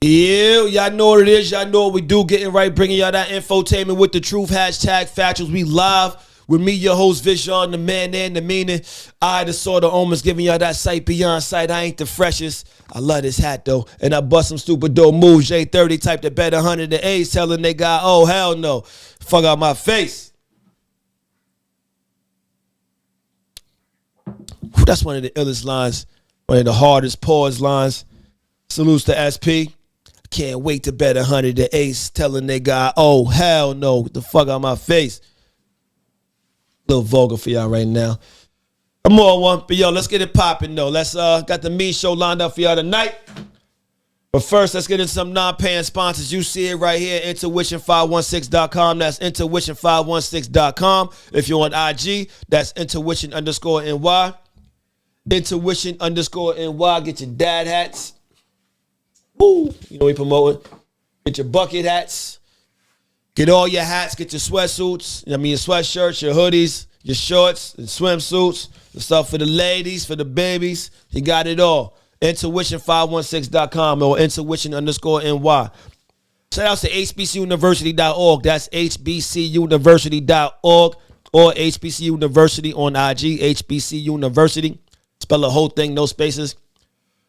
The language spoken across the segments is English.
Y'all know what it is. Y'all know what we do. Getting right, bringing y'all that infotainment with the truth. Hashtag Factuals. We live with me, your host, Vision, the man and the meaning. I, the sort of omens, giving y'all that sight beyond sight. I ain't the freshest. I love this hat, though. And I bust some stupid dope moves. J30 type that bet 100 and A's telling they guy, oh, hell no. Fuck out my face. That's one of the illest lines. One of the hardest pause lines. Salutes to SP. Can't wait to bet 100 to Ace, telling they guy, oh, hell no, get the fuck out my face. A little vulgar for y'all right now. I'm more one, but yo, let's get it popping though. Let's got the mean show lined up for y'all tonight. But first, let's get into some non-paying sponsors. You see it right here, intuition516.com. That's intuition516.com. If you're on IG, that's intuition_NY. Intuition_NY. Get your dad hats. Ooh, you know we promoting. Get your bucket hats. Get all your hats. Get your sweatsuits. Your sweatshirts, your hoodies, your shorts, and swimsuits. The stuff for the ladies, for the babies. You got it all. Intuition516.com or intuition_NY. Shout out to hbcuniversity.org. That's hbcuniversity.org or HBC University on IG. HBC University. Spell the whole thing, no spaces.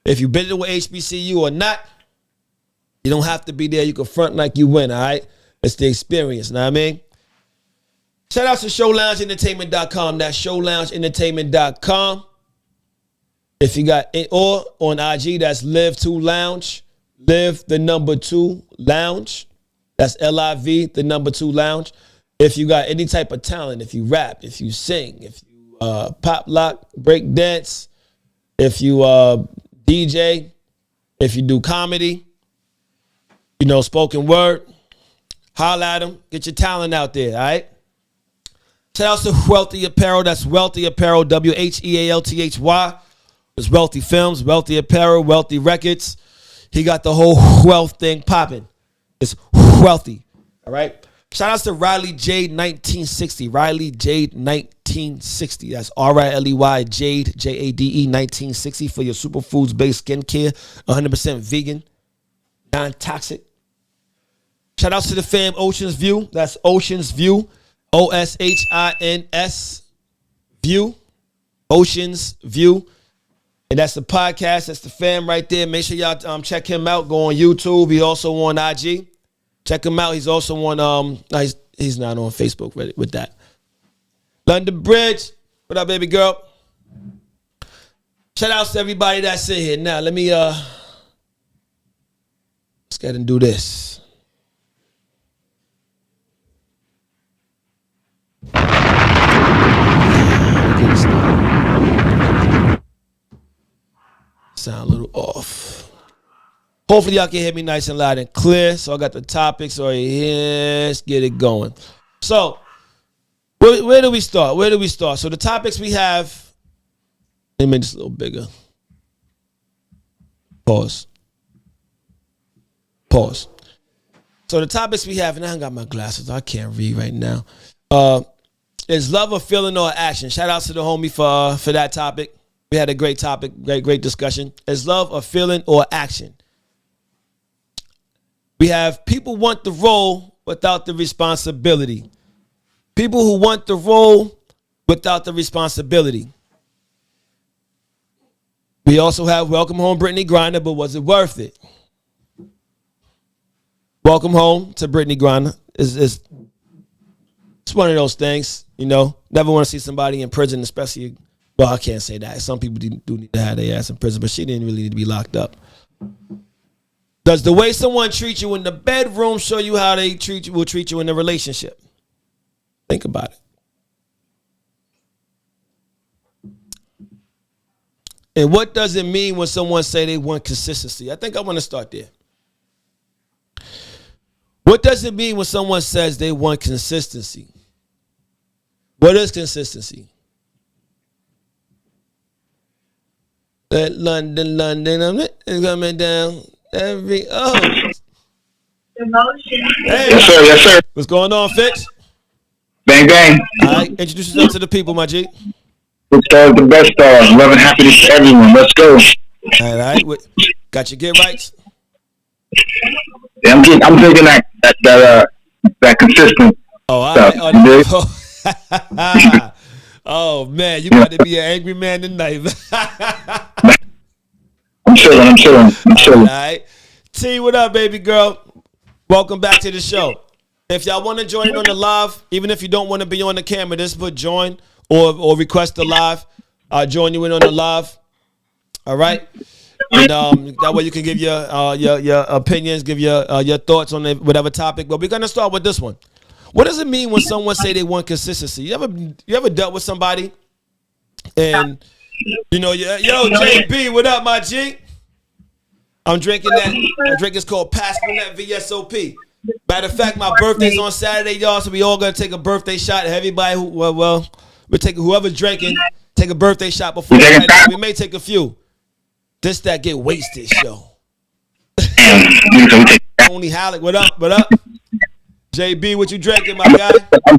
If you've been to HBCU or not, you don't have to be there. You can front like you win, all right? It's the experience, know what I mean? Shout out to showloungeentertainment.com. That's showloungeentertainment.com. If you got it, or on IG, that's Live2 Lounge. Live the number 2 Lounge. That's LIV, the number 2 Lounge. If you got any type of talent, if you rap, if you sing, if you pop lock, break dance, if you DJ, if you do comedy, you know, spoken word, holla at them. Get your talent out there, all right? Shout out to Wealthy Apparel. That's Wealthy Apparel, WHEALTHY. There's Wealthy Films, Wealthy Apparel, Wealthy Records. He got the whole wealth thing popping. It's wealthy, all right? Shout out to Riley Jade 1960. Riley Jade 1960. That's RILEY Jade, JADE 1960 for your superfoods-based skincare. 100% vegan, non-toxic. Shout out to the fam Oceans View. That's Oceans View. OSHINS View. Oceans View. And that's the podcast. That's the fam right there. Make sure y'all check him out. Go on YouTube. He also on IG. Check him out. He's also on he's not on Facebook with that. London Bridge. What up, baby girl? Shout out to everybody that's in here. Now let me let's go ahead and do this. Sound a little off. Hopefully y'all can hear me nice and loud and clear. So I got the topics right here. Let's get it going. So where do we start? Where do we start? So the topics we have, let me make this a little bigger. Pause. So the topics we have, and I ain't got my glasses. I can't read right now. Is love a feeling or action? Shout out to the homie for that topic. We had a great topic, great discussion. Is love a feeling or action? We have people want the role without the responsibility. People who want the role without the responsibility. We also have welcome home Britney Griner, but was it worth it? Welcome home to Britney Griner. It's one of those things, you know. Never want to see somebody in prison, especially. Well, I can't say that. Some people do need to have their ass in prison, but she didn't really need to be locked up. Does the way someone treats you in the bedroom show you how they will treat you in a relationship? Think about it. And what does it mean when someone say they want consistency? I think I want to start there. What does it mean when someone says they want consistency? What is consistency? London, I'm coming down every Emotion. Hey, yes, sir. What's going on, Fitz? Bang, bang. All right, introduce yourself to the people, my G. Good stars, the best stars. Love and happiness to everyone. Let's go. All right. Got your get rights? Yeah, I'm drinking that consistent Oh, all stuff. right. Oh man, you about to be an angry man tonight. I'm chilling. I'm All chilling. right. T, what up, baby girl? Welcome back to the show. If y'all want to join in on the live, even if you don't want to be on the camera, just put join or request the live. I'll join you in on the live. All right. And that way you can give your opinions, give your thoughts on whatever topic. But we're gonna start with this one. What does it mean when someone say they want consistency? You ever dealt with somebody and yo JB, what up, my G? I'm drinking that. My drink is called Passport VSOP. Matter of fact, my birthday's on Saturday, y'all. So we all gonna take a birthday shot. Everybody we'll take whoever's drinking, take a birthday shot before we may take a few. This that get wasted show. Tony Halleck, what up? What up? JB, what you drinking, my guy? I'm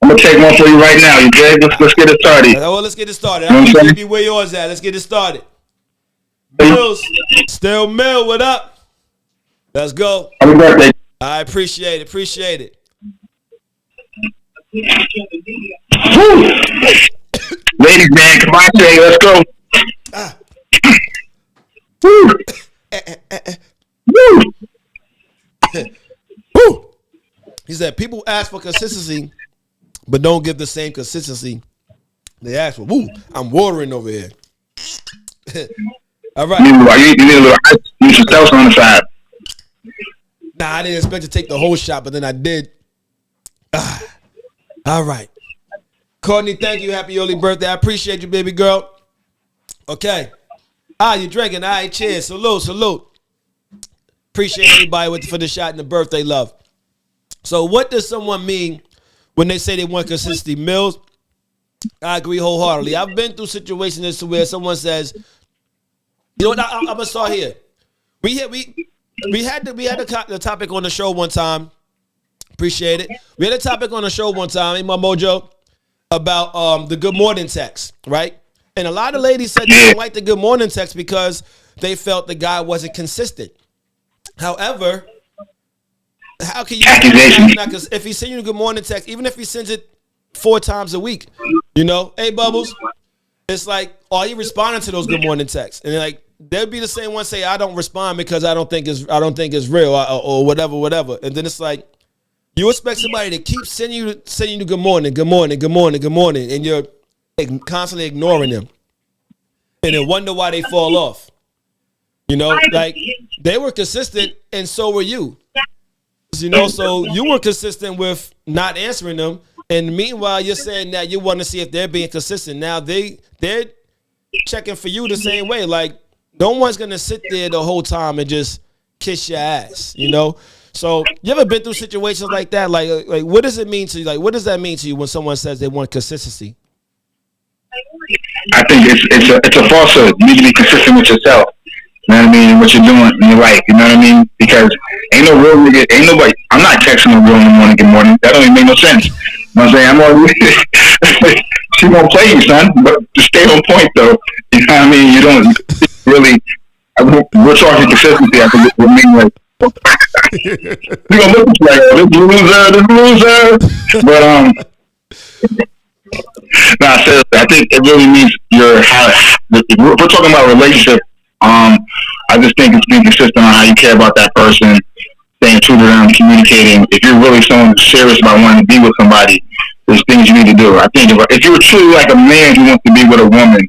gonna take one for you right now. You good? Let's get it started. Well, let's get it started. JB, where yours at? Let's get it started. Mills, still Mill, what up? Let's go. Happy birthday. I appreciate it. Appreciate it. Ladies, man, come on, Jay, let's go. Woo. Woo. He said, people ask for consistency, but don't give the same consistency they ask for. Woo, I'm watering over here. All right. You need a little ice. You should tell on the side. Nah, I didn't expect to take the whole shot, but then I did. All right. Courtney, thank you. Happy early birthday. I appreciate you, baby girl. Okay. You drinking. All right, cheers. Salute. Appreciate everybody for the shot and the birthday love. So what does someone mean when they say they want consistency? Mills, I agree wholeheartedly. I've been through situations where someone says, you know what, I'm going to start here. We had the topic on the show one time. Appreciate it. We had a topic on the show one time, in my mojo, about the good morning text, right? And a lot of ladies said they didn't like the good morning text because they felt the guy wasn't consistent. However, how can you if he sends you a good morning text, even if he sends it 4 times a week, hey Bubbles, it's like, are you responding to those good morning texts? And like they'll be the same one say, I don't respond because I don't think it's real or whatever. And then it's like you expect somebody to keep sending you good morning, and you're constantly ignoring them, and then wonder why they fall off. Like they were consistent, and so were you. So you were consistent with not answering them, and meanwhile you're saying that you want to see if they're being consistent. Now they're checking for you the same way. Like no one's gonna sit there the whole time and just kiss your ass. So you ever been through situations like that? Like what does it mean to you? Like what does that mean to you when someone says they want consistency? I think it's a falsehood. You need to be consistent with yourself. You know what I mean? What you're doing in your life. You know what I mean? Because ain't no real nigga, ain't nobody. I'm not texting no girl in the morning. Good morning. That don't even make no sense. You know what I'm saying? I'm already. She won't play you, son. But to stay on point, though. You know what I mean? You don't really. We're talking consistency. I think we're mean like. You're gonna look at you like this loser. But nah, seriously, I think it really means if we're talking about relationship. I just think it's being consistent on how you care about that person, staying true to them, communicating. If you're really someone serious about wanting to be with somebody, there's things you need to do. I think if you're truly like a man who wants to be with a woman,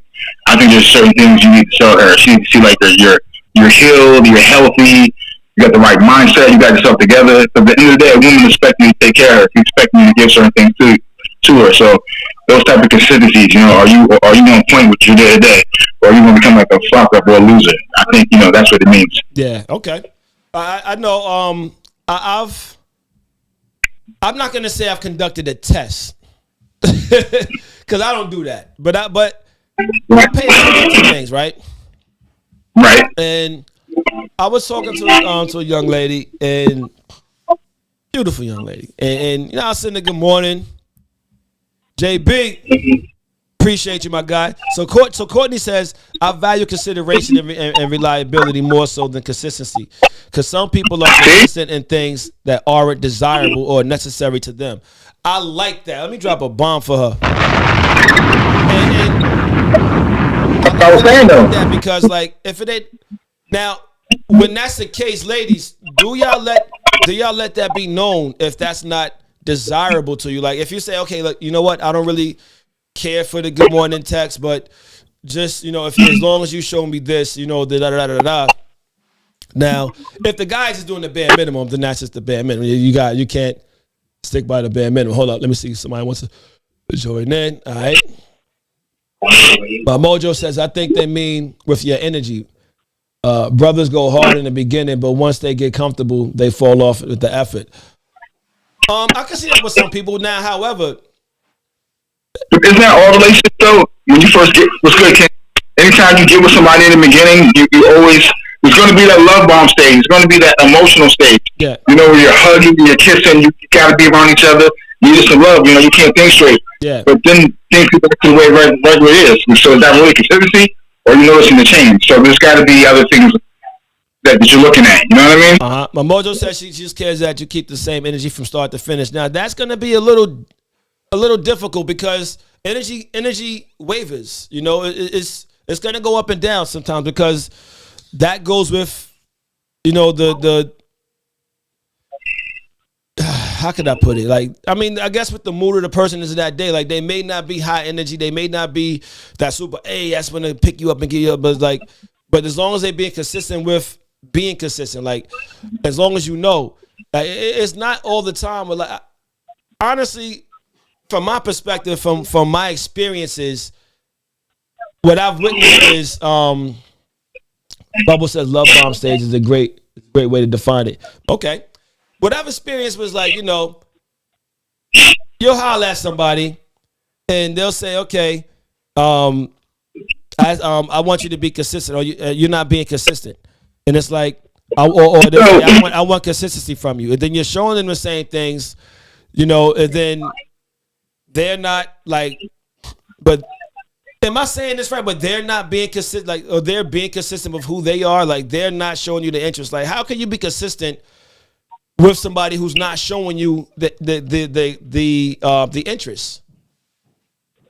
I think there's certain things you need to show her. She see like you're healed, you're healthy, you got the right mindset, you got yourself together. At the end of the day, a woman expects you to take care of her. She expects you to give certain things to her. So those type of consistencies, are you on point with your day to day, or are you gonna become like a fuck up or a loser? I think that's what it means. Yeah. Okay. I know. I'm not gonna say I've conducted a test because I don't do that. But I pay attention to things, right? Right. And I was talking to a young lady, and beautiful young lady, and I was saying good morning. JB, Appreciate you, my guy. So Courtney says, I value consideration and reliability more so than consistency. Because some people are consistent in things that aren't desirable or necessary to them. I like that. Let me drop a bomb for her. And I was saying though. That because like if it ain't now when that's the case, ladies, do y'all let that be known if that's not desirable to you? Like if you say, okay, look, you know what, I don't really care for the good morning text, but just, you know, if as long as you show me this, you know, da da da da da. Now, if the guy's just doing the bare minimum, then that's just the bare minimum. You can't stick by the bare minimum. Hold up, let me see. Somebody wants to join in. All right. But Mojo says, I think they mean with your energy. Brothers go hard in the beginning, but once they get comfortable, they fall off with the effort. I can see that with some people now. However, isn't that all relationships though? When you first get, what's good, Ken? Anytime you get with somebody in the beginning, you always, it's going to be that love bomb stage. It's going to be that emotional stage. Yeah. You know, where you're hugging, you're kissing, you got to be around each other. You need some love. You know, you can't think straight. Yeah. But then things get back to the way right where it is. And so is that really consistency, or are you noticing the change? So there's got to be other things that you're looking at. You know what I mean? My Mojo says she just cares that you keep the same energy from start to finish. Now that's going to be a little difficult because energy wavers. You know, it's going to go up and down sometimes because that goes with, you know, the how could I put it? Like, I mean, I guess what the mood of the person is that day. Like, they may not be high energy. They may not be that super, hey, that's when they pick you up and get you up. But as long as they being consistent with being consistent, like, as long as you know, like, it's not all the time. But like, honestly, from my perspective, from my experiences, what I've witnessed is, Bubble says love bomb stage is a great way to define it. Okay. What I've experienced was like, you know, you'll holler at somebody and they'll say, okay, I want you to be consistent, or you're not being consistent. And it's like, I want consistency from you. And then you're showing them the same things, you know, and then they're not like, but am I saying this right? But they're not being consistent, like, or they're being consistent with who they are. Like, they're not showing you the interest. Like, how can you be consistent with somebody who's not showing you the interest?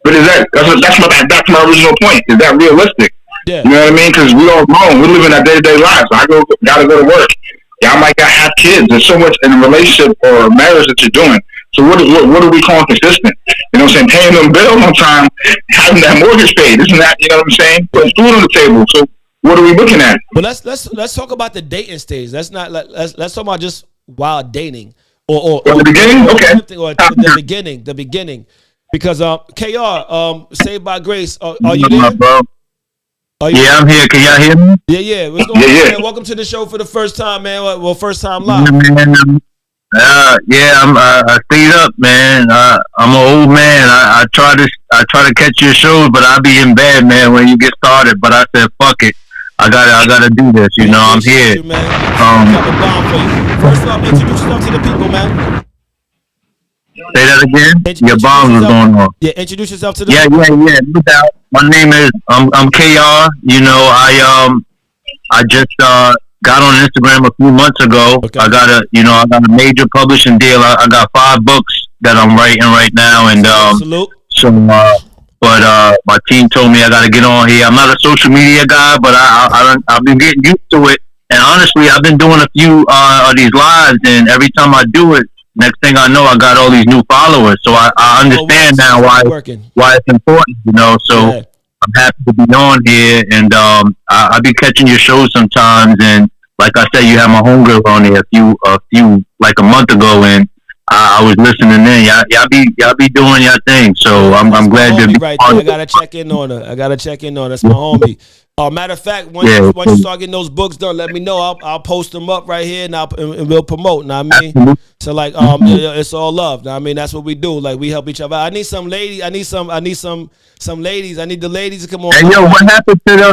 But that's my original point. Is that realistic? Yeah. You know what I mean? Because we all grown. We live in our day-to-day lives. I gotta go to work. Y'all might have kids. There's so much in a relationship or a marriage that you're doing. So what are we calling consistent? You know what I'm saying? Paying them bills on time, having that mortgage paid. Isn't that, you know what I'm saying? Putting food on the table. So what are we looking at? Well, let's talk about the dating stage. Let's talk about just wild dating or the beginning. Okay. Or the beginning. Because KR, Saved by Grace, are you there? Bro. Yeah, I'm here. Can y'all hear me? Yeah. What's going on, man? Welcome to the show for the first time, man. Well, first time live. I stayed up, man. I'm an old man. I try to catch your shows, but I be in bed, man, when you get started. But I said, fuck it. I gotta do this. You know, I'm here. You, man. First off, introduce yourself to the people, man. Say that again. Your bombs was going on. Yeah, introduce yourself to the people. Yeah. No doubt. My name is I'm KR. You know, I just got on Instagram a few months ago. Okay. I got a major publishing deal. I got 5 books that I'm writing right now, and Salute. so but my team told me I got to get on here. I'm not a social media guy, but I've been getting used to it. And honestly, I've been doing a few of these lives, and every time I do it, next thing I know, I got all these new followers. So I understand now why it's important, you know. So yeah. I'm happy to be on here, and I be catching your shows sometimes. And like I said, you had my homegirl on here a few like a month ago, and I was listening in. Y'all be doing your thing. So I'm glad to be right there. I gotta check in on her. That's my homie. Matter of fact, once you start getting those books done, let me know. I'll post them up right here, and we'll promote. Know what I mean? Absolutely. So like, it's all love. Know what I mean? That's what we do. Like, we help each other. I need some ladies. I need some ladies. I need the ladies to come on. And yo, what happened to the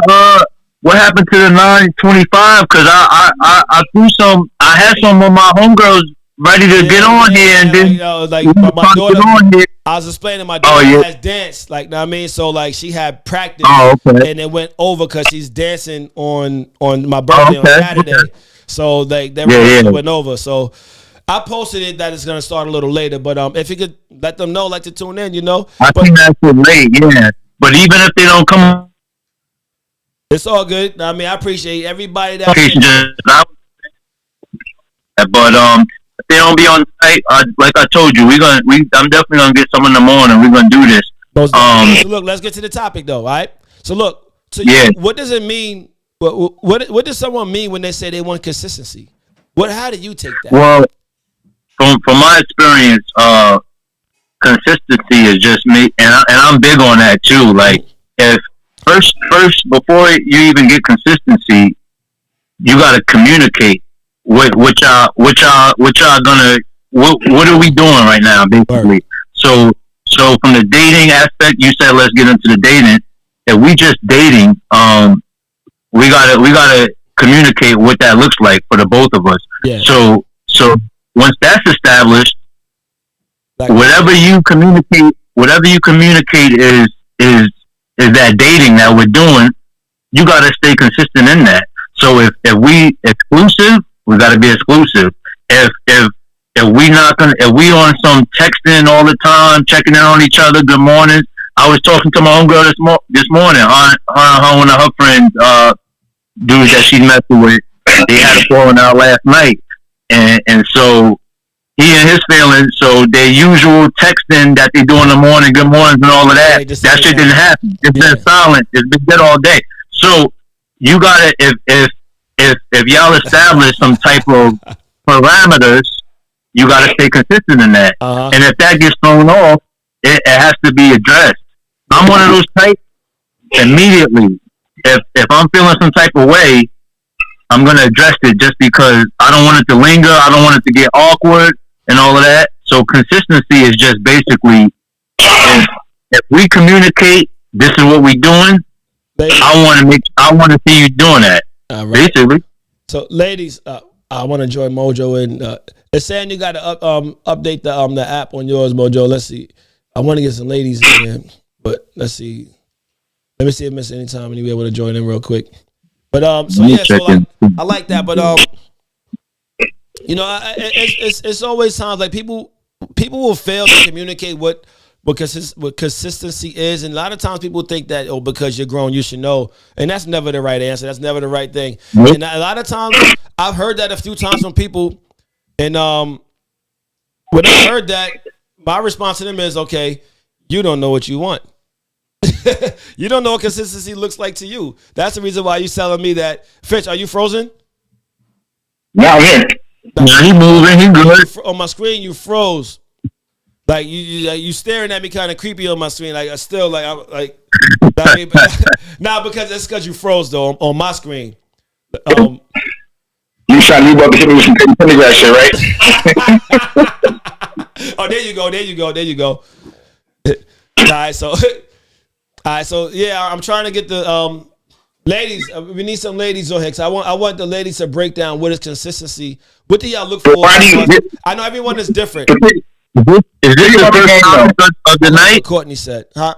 925? Because I threw some. I had some of my homegirls ready to get on here, and then my daughter. On here. I was explaining my daughter has danced, like, know what I mean. So like she had practice, and it went over because she's dancing on my birthday on Saturday. Okay. So that went over. So I posted it that it's gonna start a little later, but if you could let them know, like to tune in, I think that's late, yeah. But even if they don't come, it's all good. I mean, I appreciate everybody that. But if they don't be on site, like I told you, I'm definitely gonna get some in the morning. We're gonna do this. So look, let's get to the topic though, all right? So look, you, what does it mean? What does someone mean when they say they want consistency? How do you take that? Well, from my experience, consistency is just me, and I'm big on that too. Like, if first before you even get consistency, you got to communicate what y'all gonna what are we doing right now, basically. Right. So from the dating aspect, you said let's get into the dating. If we just dating, we gotta communicate what that looks like for the both of us. Yeah. So once that's established, whatever you communicate is that dating that we're doing. You gotta stay consistent in that. So if we exclusive, we gotta be exclusive. If we on some texting all the time, checking in on each other, good morning. I was talking to my homegirl this morning. Her one of her friends, dudes that she's messing with, they had a falling out last night, and so he and his feelings. So their usual texting that they do in the morning, good mornings and all of that, that shit didn't happen. It's been silent. It's been dead all day. So you gotta if y'all establish some type of parameters, you gotta stay consistent in that. And if that gets thrown off, it has to be addressed. I'm one of those types. Immediately, if I'm feeling some type of way, I'm gonna address it just because I don't want it to linger. I don't want it to get awkward and all of that. So consistency is just basically if we communicate, this is what we're doing. I want to see you doing that. Right. Basically. So, ladies, I want to join Mojo, and it's saying you got to update the app on yours, Mojo. Let's see. I want to get some ladies in there, but let's see. Let me see if Miss Anytime and you be able to join in real quick. But I like that. But it's always times like people will fail to communicate what consistency is, and a lot of times people think that because you're grown you should know, and that's never the right answer. That's never the right thing. And a lot of times I've heard that a few times from people, and when I heard that, my response to them is, okay, you don't know what you want. You don't know what consistency looks like to you. That's the reason why you telling me that. Fitch, are you frozen? No, I'm here. He moving. He good. On my screen, you froze. Like you staring at me kind of creepy on my screen. Like I still like nah, because you froze though on my screen. You about to hit me with some pentagram shit, right? Oh, there you go. All right, so yeah, I'm trying to get the ladies. We need some ladies on here. I want the ladies to break down what is consistency. What do y'all look for? I know everyone is different. Is this the first time of the night? Courtney said, huh?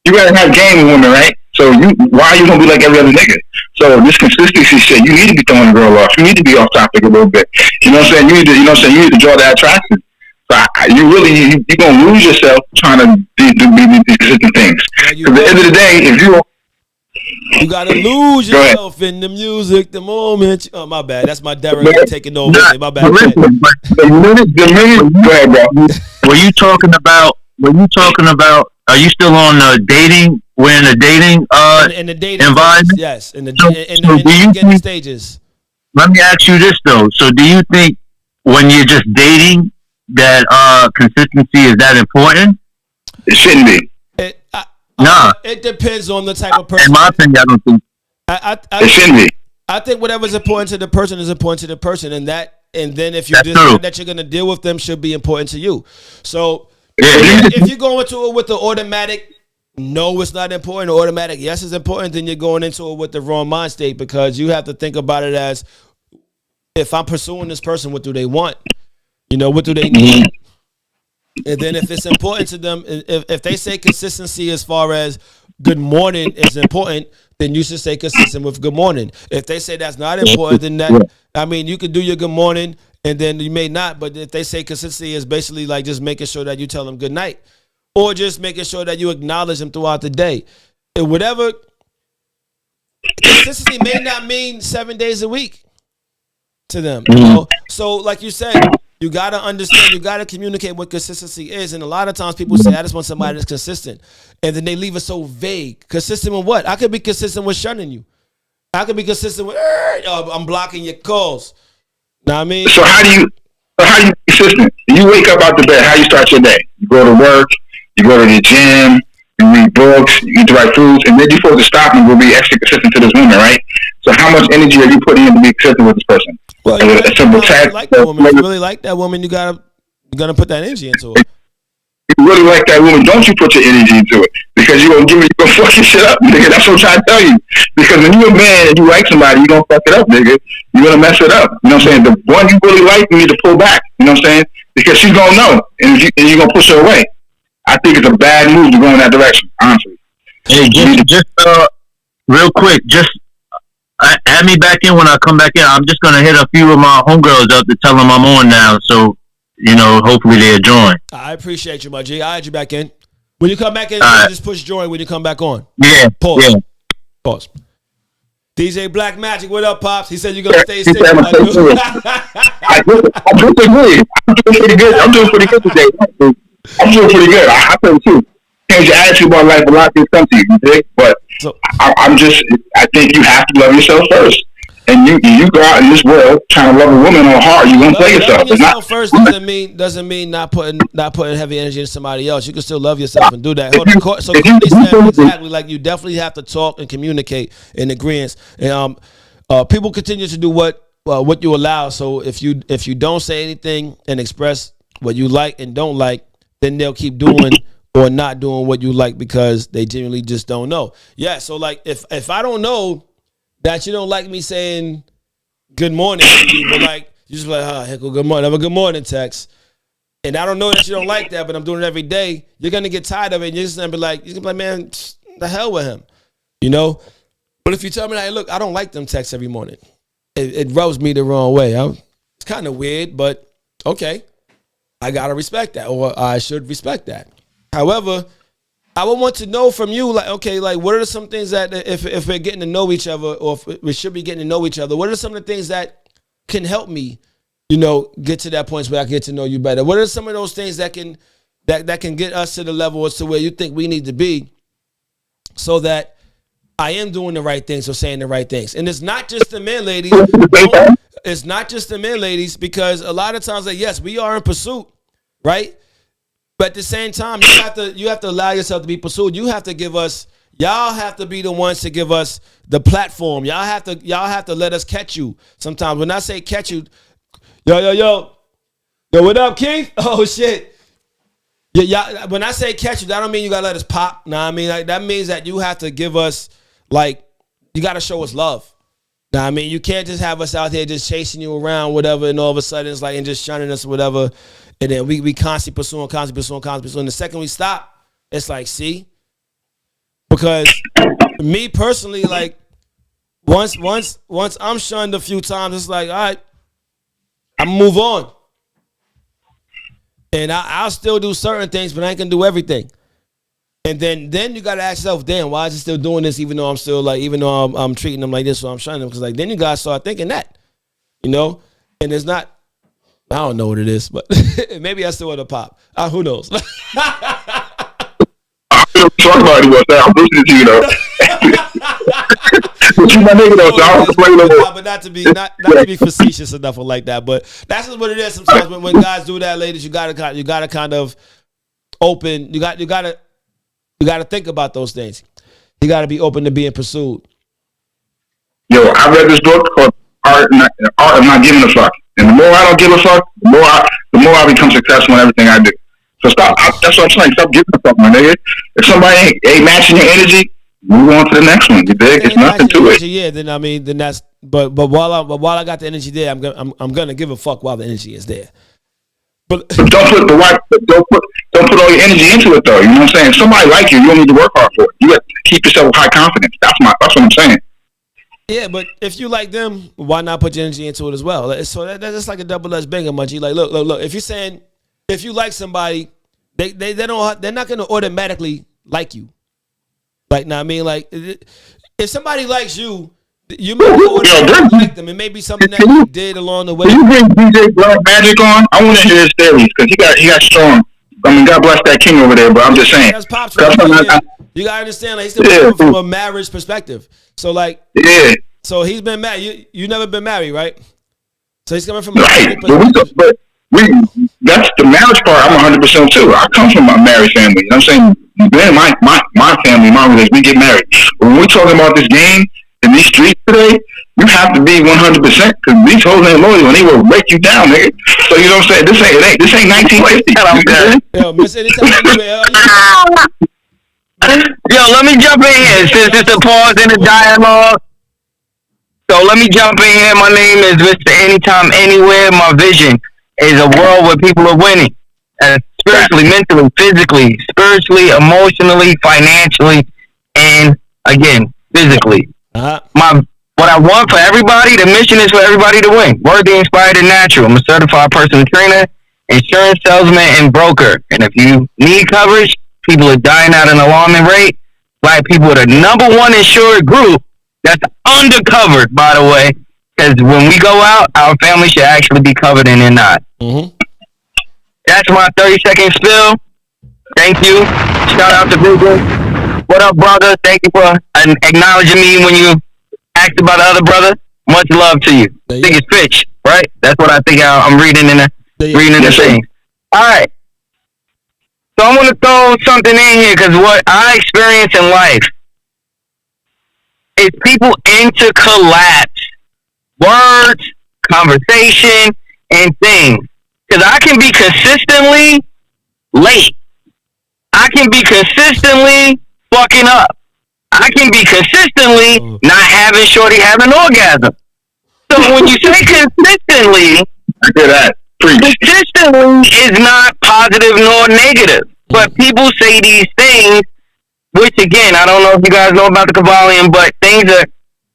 You gotta have game with women, right? So why are you gonna be like every other nigga? So this consistency shit, you need to be throwing a girl off. You need to be off topic a little bit. You know what I'm saying? You need to draw that attraction. So you're gonna lose yourself trying to be these consistent things. Because at the end of the day, if you gotta lose yourself in the music, the moment. Oh, my bad. That's my Derek taking over. My bad. The minute, go ahead, bro. Were you talking about? Are you still on dating? We're in the dating in the dating environment. Stages, yes, in the dating stages. Let me ask you this though. So, do you think when you're just dating that consistency is that important? It shouldn't be. It depends on the type of person. In my opinion, I don't think it shouldn't be. I think whatever's important to the person is important to the person, and then if you decide that you're gonna deal with them should be important to you. So if you go into it with the automatic, no, it's not important, or automatic, yes, it's important, then you're going into it with the wrong mind state, because you have to think about it as, if I'm pursuing this person, what do they want? You know, what do they need? And then if it's important to them, if they say consistency as far as good morning is important, then you should say consistent with good morning. If they say that's not important, then that, I mean, you could do your good morning and then you may not. But if they say consistency is basically like just making sure that you tell them good night or just making sure that you acknowledge them throughout the day. And whatever, consistency may not mean 7 days a week to them. You know? So like you said, you got to understand, you got to communicate what consistency is. And a lot of times people say, I just want somebody that's consistent. And then they leave it so vague. Consistent with what? I could be consistent with shunning you. I could be consistent with, I'm blocking your calls. Know what I mean? So how do you be consistent? You wake up out the bed, how you start your day? You go to work, you go to the gym, you read books, you eat the right foods, and then you're supposed to stop and go be extra consistent to this woman, right? So how much energy are you putting in to be consistent with this person? Well, you like that woman. If you really like that woman, you gotta put that energy into her. If you really like that woman, don't you put your energy into it, because you're gonna fuck your shit up, nigga. That's what I'm trying to tell you. Because when you're a man and you like somebody, you're gonna fuck it up, nigga. You're gonna mess it up. You know what I'm saying? The one you really like, you need to pull back. You know what I'm saying? Because she's gonna know, and you're gonna push her away. I think it's a bad move to go in that direction, honestly. Hey, just real quick, just add me back in when I come back in. I'm just gonna hit a few of my homegirls up to tell them I'm on now, so you know, hopefully they'll join. I appreciate you, my G. I had you back in. When you come back in, just push join when you come back on. Yeah. Pause. Yeah. Pause. DJ Black Magic, what up, Pops? He said you're gonna stay single. I do agree. I'm doing pretty good today. I'm doing pretty good. I feel too. Change your attitude about life. A lot of things come to you, dig? But I think you have to love yourself first. And you go out in this world trying to love a woman on hard, you're gonna play yourself. Loving yourself first doesn't mean not putting heavy energy into somebody else. You can still love yourself and do that. So Courtney said exactly, like you definitely have to talk and communicate in agreement. And people continue to do what you allow. So if you don't say anything and express what you like and don't like, then they'll keep doing or not doing what you like because they genuinely just don't know. Yeah. So like if I don't know that you don't like me saying good morning to you, but like you just like, Heckle, good morning. Have a good morning text. And I don't know that you don't like that, but I'm doing it every day. You're gonna get tired of it. And you're just gonna be like, man, the hell with him, you know. But if you tell me that, hey, look, I don't like them texts every morning. It rubs me the wrong way. It's kind of weird, but okay, I gotta respect that, or I should respect that. However, I would want to know from you, like, okay, like, what are some things that if we're getting to know each other, or if we should be getting to know each other, what are some of the things that can help me, you know, get to that point where I get to know you better? What are some of those things that can get us to the level as to where you think we need to be, so that I am doing the right things or saying the right things? And it's not just the men, ladies. It's not just the men, ladies, because a lot of times, like, yes, we are in pursuit, right? But at the same time, you have to allow yourself to be pursued. You have to give us, y'all have to be the ones to give us the platform. Y'all have to let us catch you. Sometimes when I say catch you, yo, what up, King? Oh shit. Yeah, when I say catch you, that don't mean you gotta let us pop. Nah, I mean, like, that means that you have to give us, like, you gotta show us love. Nah, I mean, you can't just have us out here just chasing you around, whatever, and all of a sudden it's like, and just shunning us or whatever. And then we constantly pursuing. And the second we stop, it's like, see? Because me personally, like, once I'm shunned a few times, it's like, all right, I'm gonna move on. And I'll still do certain things, but I ain't gonna do everything. And then you gotta ask yourself, damn, why is he still doing this even though I'm treating them like this, so I'm shunning them? Because like then you gotta start thinking that, you know? And it's not, I don't know what it is, but maybe I still want to pop. Who knows? I don't talk about it now. I'm listening to you though. But you my nigga though, so I don't play no more. But not to be facetious or nothing like that. But that's just what it is. Sometimes when guys do that, ladies, you gotta kind of open. You gotta think about those things. You gotta be open to being pursued. Yo, I read this book called Art of Not Giving a Fuck. And the more I don't give a fuck, the more I become successful in everything I do. So stop. That's what I'm saying. Stop giving a fuck, my nigga. If somebody ain't matching your energy, move on to the next one. You dig? It's nothing to it. Yeah. Then that's. But while I got the energy there, I'm gonna give a fuck while the energy is there. But don't put the wife. Don't put all your energy into it though. You know what I'm saying? If somebody like you don't need to work hard for it. You got to keep yourself with high confidence. That's what I'm saying. yeah, but if you like them, why not put your energy into it as well? So that's like a double-edged banger, Munchie. Like, look. If you're saying if you like somebody, they're not going to automatically like you. Like, now I mean, like, if somebody likes you, you may not like them. It may be something that you did along the way. Can you bring DJ Blood Magic on? I want to hear his theories because he got strong. I mean, God bless that king over there, but I'm just saying. That's Pops. You gotta understand, like, he's still coming from a marriage perspective. So, like, so he's been married. You never been married, right? So he's coming from a marriage perspective. But that's the marriage part. I'm 100% too. I come from a married family. You know what I'm saying? Then my family, my relationship, we get married. But when we're talking about this game in these streets today, you have to be 100% because these hoes ain't loyal and they will break you down, nigga. So you know what I'm saying? This ain't 1950. I'm good. Yo, miss anytime Yo, let me jump in here since it's a pause in the dialogue. So let me jump in here. My name is Mr. Anytime, Anywhere. My vision is a world where people are winning. Spiritually, mentally, physically, spiritually, emotionally, financially, and again, physically. What I want for everybody, the mission is for everybody to win. Worthy, inspired, and natural. I'm a certified personal trainer, insurance salesman, and broker. And if you need coverage, people are dying at an alarming rate. Black people are the #1 insured group that's undercovered, by the way. Because when we go out, our family should actually be covered and they're not. Mm-hmm. That's my 30-second spill. Thank you. Shout out to Vision. What up, brother? Thank you for acknowledging me when you asked about the other brother. Much love to you. I think it's Fitch, right? That's what I think I'm reading in the thing. All right. So I'm going to throw something in here because what I experience in life is people collapse. Words, conversation, and things. Because I can be consistently late. I can be consistently fucking up. I can be consistently not having shorty having orgasm. So when you say consistently, I hear that. Consistently is not positive nor negative. But people say these things, which again, I don't know if you guys know about the Kabbalion, but things are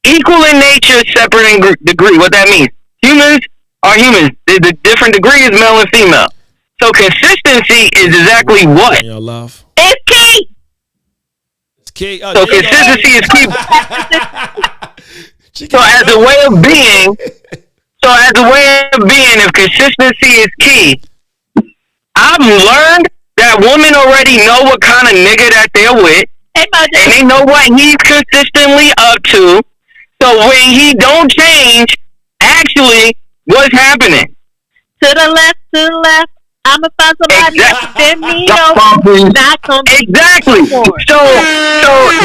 equal in nature, separate in degree. What that means? Humans are humans. The different degree is male and female. So consistency is exactly what? It's key. It's key. So consistency is key. So as a way of being, if consistency is key, I've learned that women already know what kind of nigga that they're with, and they know what he's consistently up to. So when he don't change, actually, what's happening? To the left, I'ma find somebody than me. Not gonna be exactly. So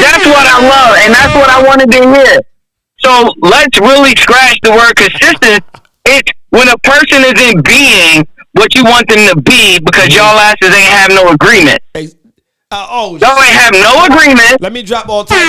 that's what I love, and that's what I wanted to hear. So let's really scratch the word consistent. It's when a person is in being what you want them to be because y'all asses ain't have no agreement. Y'all ain't have no agreement. Let me drop all types of.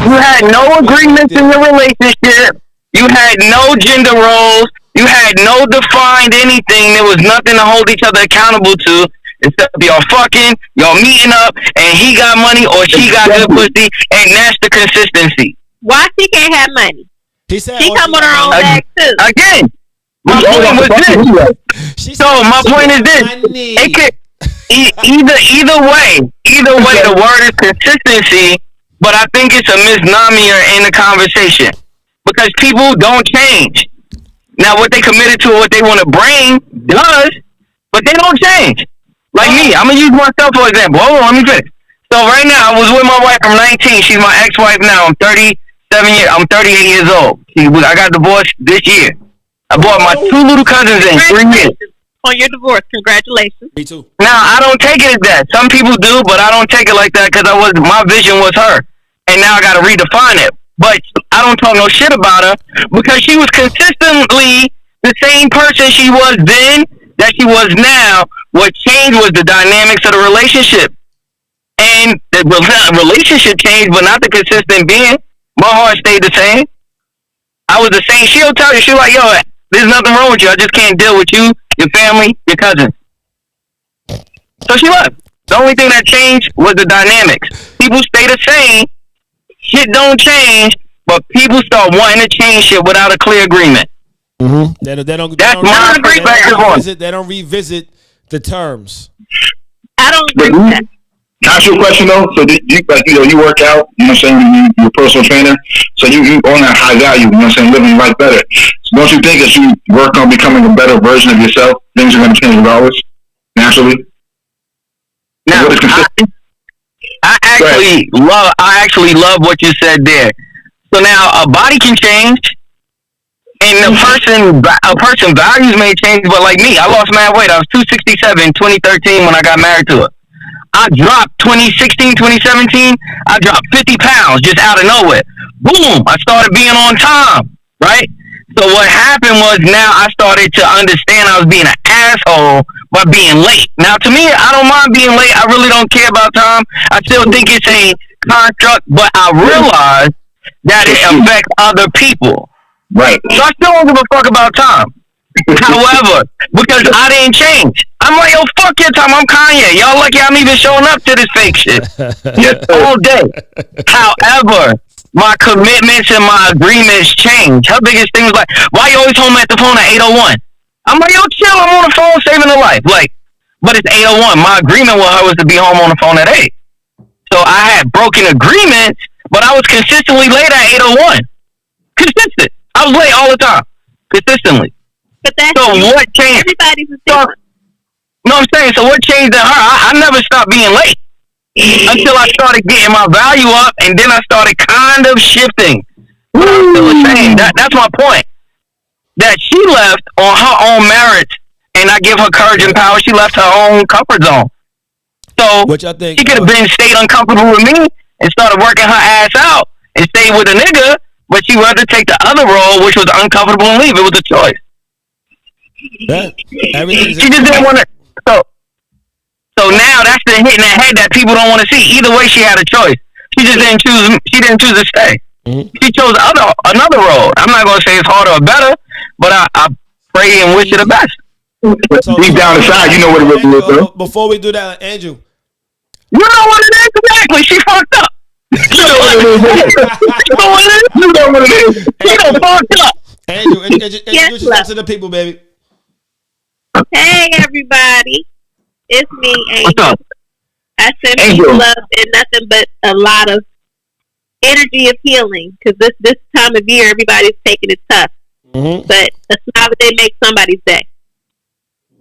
You had no agreements in the relationship. You had no gender roles. You had no defined anything. There was nothing to hold each other accountable to except y'all fucking, y'all meeting up, and he got money or she got good pussy, and that's the consistency. Why she can't have money? She said she come on her own bag too. Again, my point was this. So my point is this. It could either way, the word is consistency, but I think it's a misnomer in the conversation because people don't change. Now, what they committed to, what they want to bring, does, but they don't change. Like me, I'm gonna use myself for example. Hold on, let me finish. So right now, I was with my wife from 19. She's my ex-wife now. I'm 38 years old. I got divorced this year. I bought my 2 little cousins in 3 years. On your divorce, congratulations. Me too. Now I don't take it as that. Some people do, but I don't take it like that because my vision was her, and now I got to redefine it. But I don't talk no shit about her because she was consistently the same person she was then that she was now. What changed was the dynamics of the relationship, and the relationship changed, but not the consistent being. My heart stayed the same. I was the same. She'll tell you, she's like, yo, there's nothing wrong with you. I just can't deal with you your family, your cousins. So she left. The only thing that changed was the dynamics. People stay the same. Shit don't change, but people start wanting to change shit without a clear agreement. Mm-hmm. That's my agreement. They don't revisit the terms. I don't agree with that. Can I ask you a question though? So you work out, you know what I'm saying? You're a personal trainer, so you own that high value, you know what I'm saying? Living life better. So don't you think as you work on becoming a better version of yourself, things are going to change regardless, naturally? Now, I actually love what you said there. So now a body can change, and a person values may change. But like me, I lost mad weight. I was 267 2013 when I got married to her. I dropped 2016, 2017. I dropped 50 pounds just out of nowhere. Boom! I started being on time, right? So what happened was now I started to understand I was being an asshole by being late. Now to me, I don't mind being late. I really don't care about time. I still think it's a construct, but I realized that it affects other people. Right. So I still don't give a fuck about time. However, because I didn't change. I'm like, yo, fuck your time. I'm Kanye. Y'all lucky I'm even showing up to this fake shit. All day. However, my commitments and my agreements change. Her biggest thing was like, why you always home at the phone at 8:01? I'm like, yo, chill. I'm on the phone saving a life. Like, but it's 8:01. My agreement with her was to be home on the phone at 8. So I had broken agreements, but I was consistently late at 8:01. Consistent. I was late all the time. Consistently. But that's so what changed? Everybody's different. You know what I'm saying? So what changed in her? I never stopped being late until I started getting my value up, and then I started kind of shifting. But I'm still the same. That's my point. That she left on her own merits, and I give her courage and power. She left her own comfort zone. So she could have stayed uncomfortable with me and started working her ass out and stayed with a nigga, but she rather take the other role, which was uncomfortable, and leave. It was a choice. She just didn't want to. So now that's the hit in the head that people don't want to see. Either way, she had a choice. She just didn't choose. She didn't choose to stay. Mm-hmm. She chose another road. I'm not gonna say it's harder or better, but I pray and wish her the best. Deep down inside, you know what it is, bro. Before we do that, Andrew, you know what it is exactly. She fucked up. You know what it is. You know what it is. She done fucked up. Andrew, introduce yourself to the people, baby. Hey, everybody. It's me, Angel. I send peace, love, and nothing but a lot of energy of healing. Because this time of year, everybody's taking it tough. Mm-hmm. But a smile a day makes somebody's day.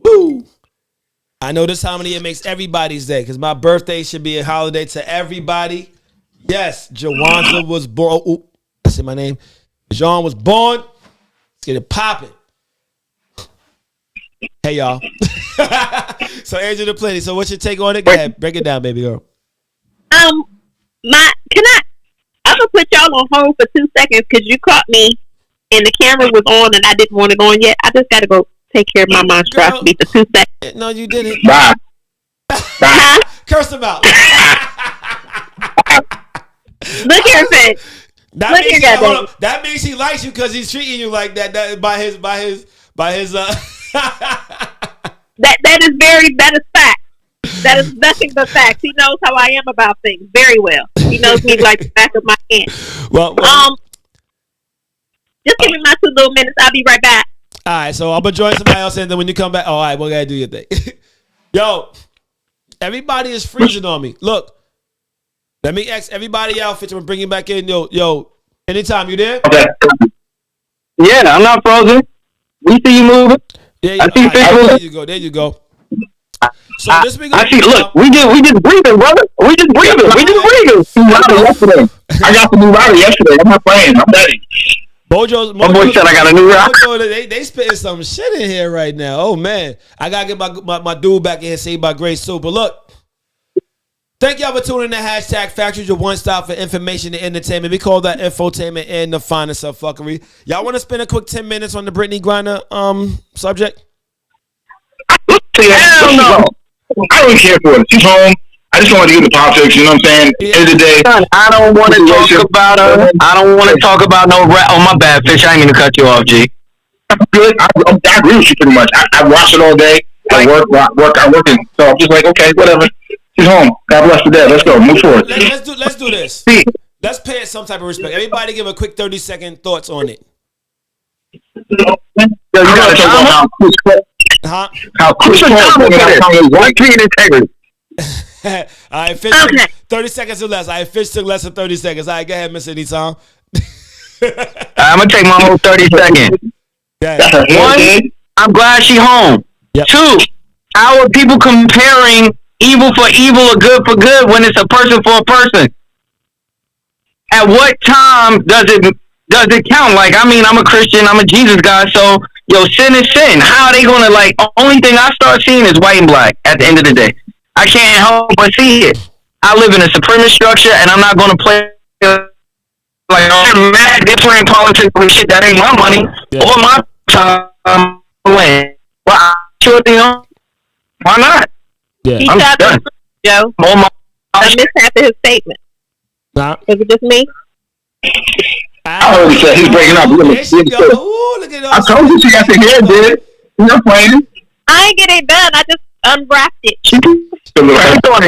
Woo! I know this time of the year makes everybody's day. Because my birthday should be a holiday to everybody. Yes, Jawanza was born. Oh, I said my name. Jean was born. Let's get it popping. Hey, y'all. So, Angel the Plenty. So, what's your take on it? Go ahead. Break it down, baby girl. I'm gonna put y'all on hold for 2 seconds because you caught me and the camera was on and I didn't want to go on yet. I just gotta go take care of my monstrosity for 2 seconds. No, you didn't. Bye. Curse him out. Look here, Fed. That means he likes you because he's treating you like that by his That is fact. That is nothing but facts. He knows how I am about things very well. He knows me like the back of my hand. Well, just give me my 2 little minutes. I'll be right back. All right, so I'm gonna join somebody else, and then when you come back, all right, we gotta do your thing. Yo, everybody is freezing on me. Look, let me ask everybody out. Fitch, I'm gonna bring you back in. Yo, anytime, you there? Okay. Yeah, I'm not frozen. We see you moving. Yeah, I see right, there you go. So this week, I see. Look, we just breathing, brother. We just breathing. Yesterday, I got the new router yesterday. I'm not playing. I'm ready. Mojo said I got a new router. They spitting some shit in here right now. Oh man, I gotta get my dude back in here saved by grace too. But look, thank y'all for tuning in to hashtag Factuals, your one stop for information and entertainment. We call that infotainment and the finest of fuckery. Y'all want to spend a quick 10 minutes on the Britney Griner subject? Hell no. I don't care for it. She's home. I just want to get the politics. You know what I'm saying? Yeah. End of the day, I don't want to talk about her. I don't want to talk about no rap. Oh, my bad, Fish. I ain't mean to cut you off, G. good. I agree with you pretty much. I watch it all day. I work, and so I'm just like, okay, whatever. She's home. God bless the dead. Let's go. Move forward. Let's do this. Let's pay it some type of respect. Everybody give a quick 30-second thoughts on it. Yo, you gotta talk about how Chris Paul white clean integrity. All right, okay. 30 seconds or less. I fish took less than 30 seconds. All right, go ahead, Mr. Anytime. I'm gonna take my whole 30 seconds. One, I'm glad she home. Yep. Two, how are people comparing evil for evil or good for good when it's a person for a person? At what time does it count? Like, I mean, I'm a Christian, I'm a Jesus guy, so sin is sin. How are they gonna only thing I start seeing is white and black at the end of the day. I can't help but see it. I live in a supremacist structure, and I'm not gonna play mad different politics with shit that ain't my money or my time. Well, sure thing, why not? Yeah. He shot done. Joe. I mishap his statement. Nah. Is it just me? I already said he's breaking up. Ooh, look at I told you she got the hair, dude. You're playing. I ain't getting it done. I just unwrapped it. She's doing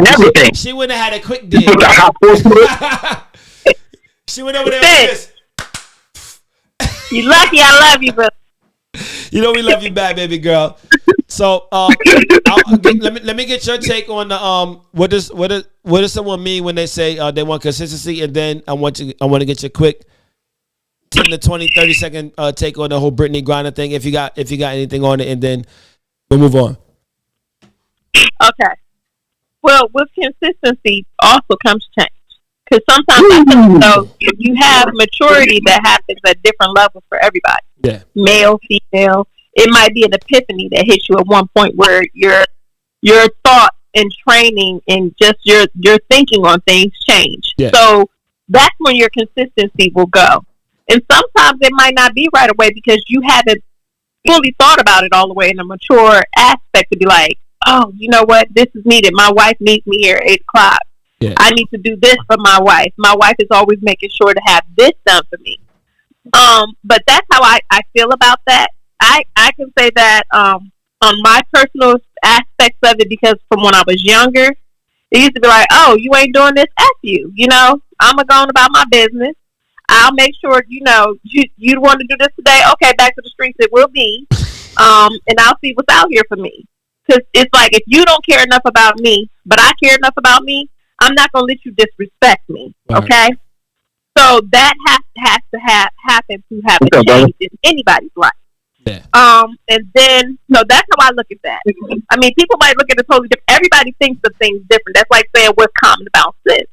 everything. She wouldn't have had a quick dig. She went over there with this. You lucky I love you, bro. You know we love you back, baby girl. So let me get your take on the what does someone mean when they say they want consistency, and then I want to get your quick 10 to 20, 30 second take on the whole Britney Griner thing if you got anything on it, and then we'll move on. Okay. Well, with consistency also comes change. Because sometimes you have maturity that happens at different levels for everybody. Yeah. Male, female. It might be an epiphany that hits you at one point where your thought and training and just your thinking on things change. Yeah. So that's when your consistency will go. And sometimes it might not be right away because you haven't fully thought about it all the way in a mature aspect to be like, oh, you know what? This is needed. My wife needs me here at 8 o'clock. Yeah. I need to do this for my wife. My wife is always making sure to have this done for me. But that's how I feel about that. I can say that on my personal aspects of it, because from when I was younger, it used to be like, oh, you ain't doing this, F you. I'm going about my business. I'll make sure, you want to do this today. Okay, back to the streets it will be. And I'll see what's out here for me. Because it's like, if you don't care enough about me, but I care enough about me, I'm not going to let you disrespect me, okay? So that has to happen to have a change in anybody's life. Yeah. And then, that's how I look at that. I mean, people might look at it totally different. Everybody thinks of things different. That's like saying what's common about sense.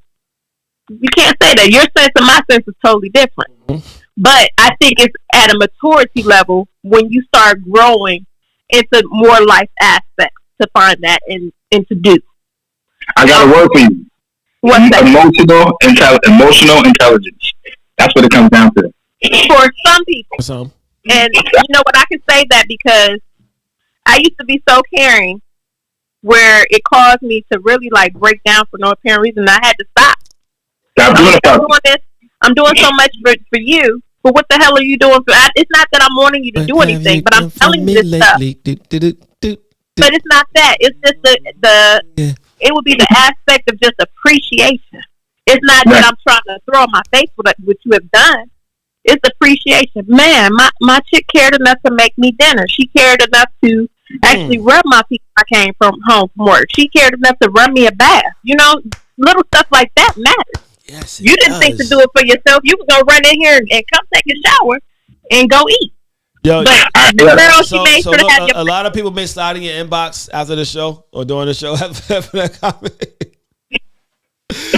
You can't say that. Your sense and my sense is totally different. Mm-hmm. But I think it's at a maturity level when you start growing into more life aspects to find that and to do. I got a word for you. What's that? Emotional intelligence. That's what it comes down to. For some people. And you know what? I can say that because I used to be so caring where it caused me to really break down for no apparent reason. I had to stop. I'm doing so much for you, but what the hell are you doing for? It's not that I'm wanting you to do anything, but I'm telling you this stuff. But it's not that. It's just the it would be the aspect of just appreciation. It's not that I'm trying to throw in my face what you have done. It's appreciation. Man, my chick cared enough to make me dinner. She cared enough to actually rub my feet when I came home from work. She cared enough to run me a bath. Little stuff like that matters. Yes, you didn't think to do it for yourself. You was gonna run in here and come take a shower and go eat. Yo, a lot of people may slide in your inbox after the show or during the show after that comment.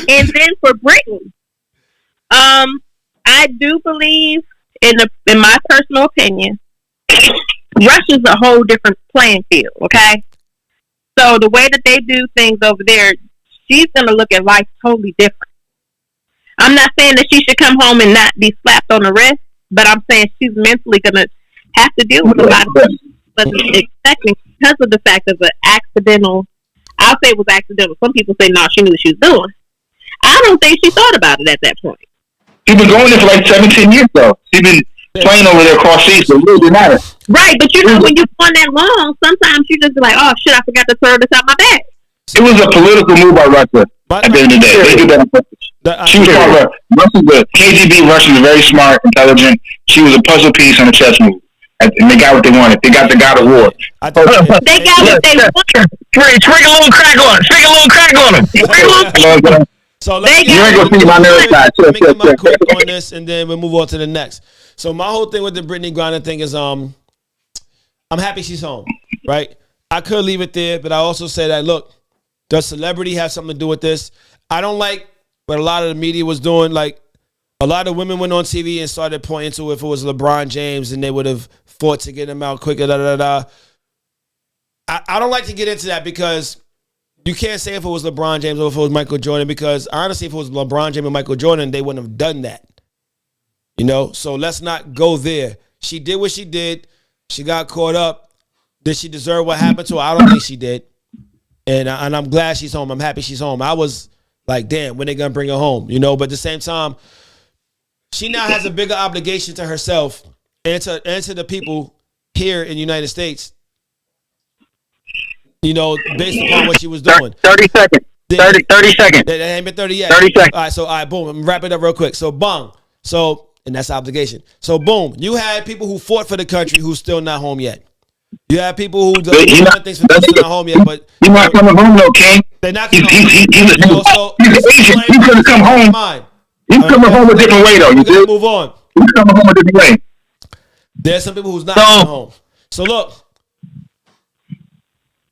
And then for Britney, I do believe in my personal opinion, Russia's a whole different playing field. Okay, so the way that they do things over there, she's gonna look at life totally different. I'm not saying that she should come home and not be slapped on the wrist, but I'm saying she's mentally gonna have to deal with a lot of things expecting because of the fact of an accidental. I'll say it was accidental. Some people say no, she knew what she was doing. I don't think she thought about it at that point. She's been going there for 17 years though. She's been playing over there across seas, so it really didn't matter. Right, but you know when you're on that long, sometimes you just be like, oh shit, I forgot to throw this out my bag. It was a political move by Russia. At the end of the day, they did that on purpose. She was part of the KGB. Russians are very smart, intelligent. She was a puzzle piece on a chess move. And they got what they wanted. They got the God of War. They got what they wanted. Sprinkle a little crack on it. Sprinkle a little crack on them. So let me get my quick on this, and then we'll move on to the next. So my whole thing with the Britney Griner thing is, I'm happy she's home, right? I could leave it there, but I also say that, look, does celebrity have something to do with this? I don't like what a lot of the media was doing. Like, a lot of women went on TV and started pointing to if it was LeBron James and they would have fought to get him out quicker, I don't like to get into that because you can't say if it was LeBron James or if it was Michael Jordan, because honestly, if it was LeBron James and Michael Jordan, they wouldn't have done that. You know, so let's not go there. She did what she did. She got caught up. Did she deserve what happened to her? I don't think she did. And I'm glad she's home. I'm happy she's home. I was like, damn, when they gonna bring her home? You know, but at the same time, she now has a bigger obligation to herself and to the people here in the United States, you know, based upon what she was doing. 30 seconds. 30 seconds. That ain't been 30 yet. 30 seconds. All right, boom. I'm wrap it up real quick. So, bang. So, and that's obligation. So, boom. You had people who fought for the country who's still not home yet. You have people who do things for still not home yet, but he's not coming home though, King. They're not coming home. He's Asian. He's gonna come home. He's coming home a different way though. You see? Move on. He's coming home a different way. There's some people who's not coming home. So look.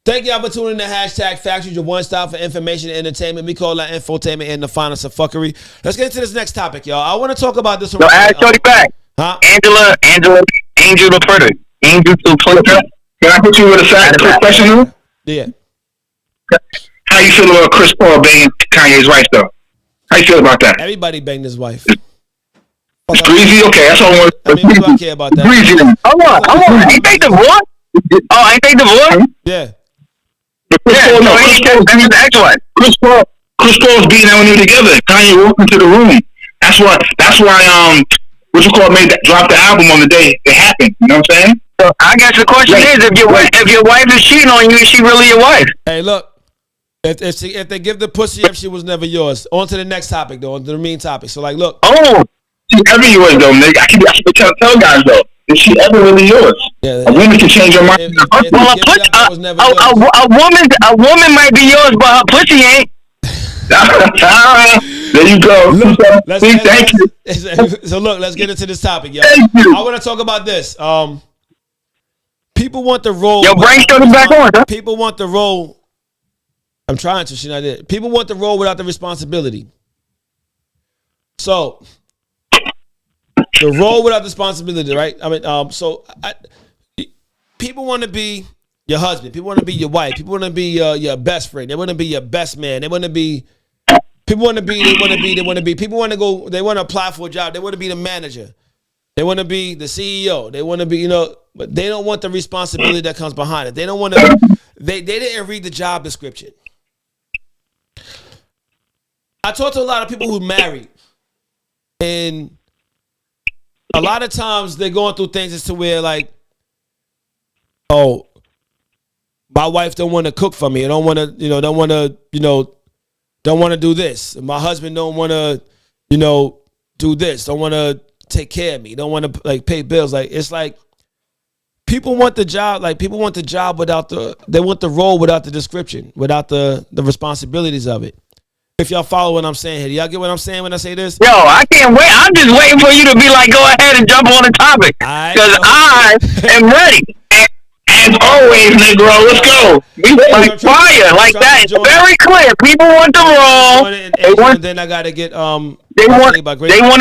Thank y'all for tuning in to hashtag Factuals, your one stop for information and entertainment. We call that infotainment and the finest of fuckery. Let's get into this next topic, y'all. I want to talk about this one. So add Shorty back. Huh? Angel the Predator. Angel the Predator. Can I put you with a quick question though? Yeah. How you feel about Chris Paul banging Kanye's wife though? How you feel about that? Everybody banged his wife. It's greasy? Okay, that's all I want. I mean, we don't care about that. Greasy. Hold on. Ain't they divorced? Oh, ain't they divorced? Yeah. Chris Paul's beating that one together. Kanye walked into the room. That's why what you call dropped the album on the day it happened. You know what I'm saying? So I guess the question is, if your wife is cheating on you, is she really your wife? Hey, look. If they give the pussy up, she was never yours. On to the next topic, though. On to the main topic. So, like, look. Oh, she ever yours, though, nigga. I can tell guys, though. Is she ever really yours? Yeah, a woman can change her mind. A woman might be yours, but her pussy ain't. There you go. Thank you. So look, let's get into this topic, y'all. I want to talk about this. People want the role. Your brain started back on, huh? People want the role. I'm trying to. She not there. People want the role without the responsibility. So the role without the responsibility, right? I mean, people want to be your husband. People want to be your wife. People want to be your best friend. They want to be your best man. They want to be. People want to be. People want to go. They want to apply for a job. They want to be the manager. They want to be the CEO. They want to be, but they don't want the responsibility that comes behind it. They don't want to. They didn't read the job description. I talked to a lot of people who married, and a lot of times they're going through things as to where, like, oh, my wife don't want to cook for me. I don't want to, don't want to do this. My husband don't want to, do this. Don't want to take care of me. Don't want to like pay bills. Like, it's like people want the job. Like, people want the job they want the role without the description, without the responsibilities of it. If y'all follow what I'm saying here, y'all get what I'm saying when I say this? Yo, I can't wait. I'm just waiting for you to be like, go ahead and jump on the topic. Because I am ready. As always, Negro, let's go. We like fire, like that. It's very clear. People want the role. Then I gotta get They want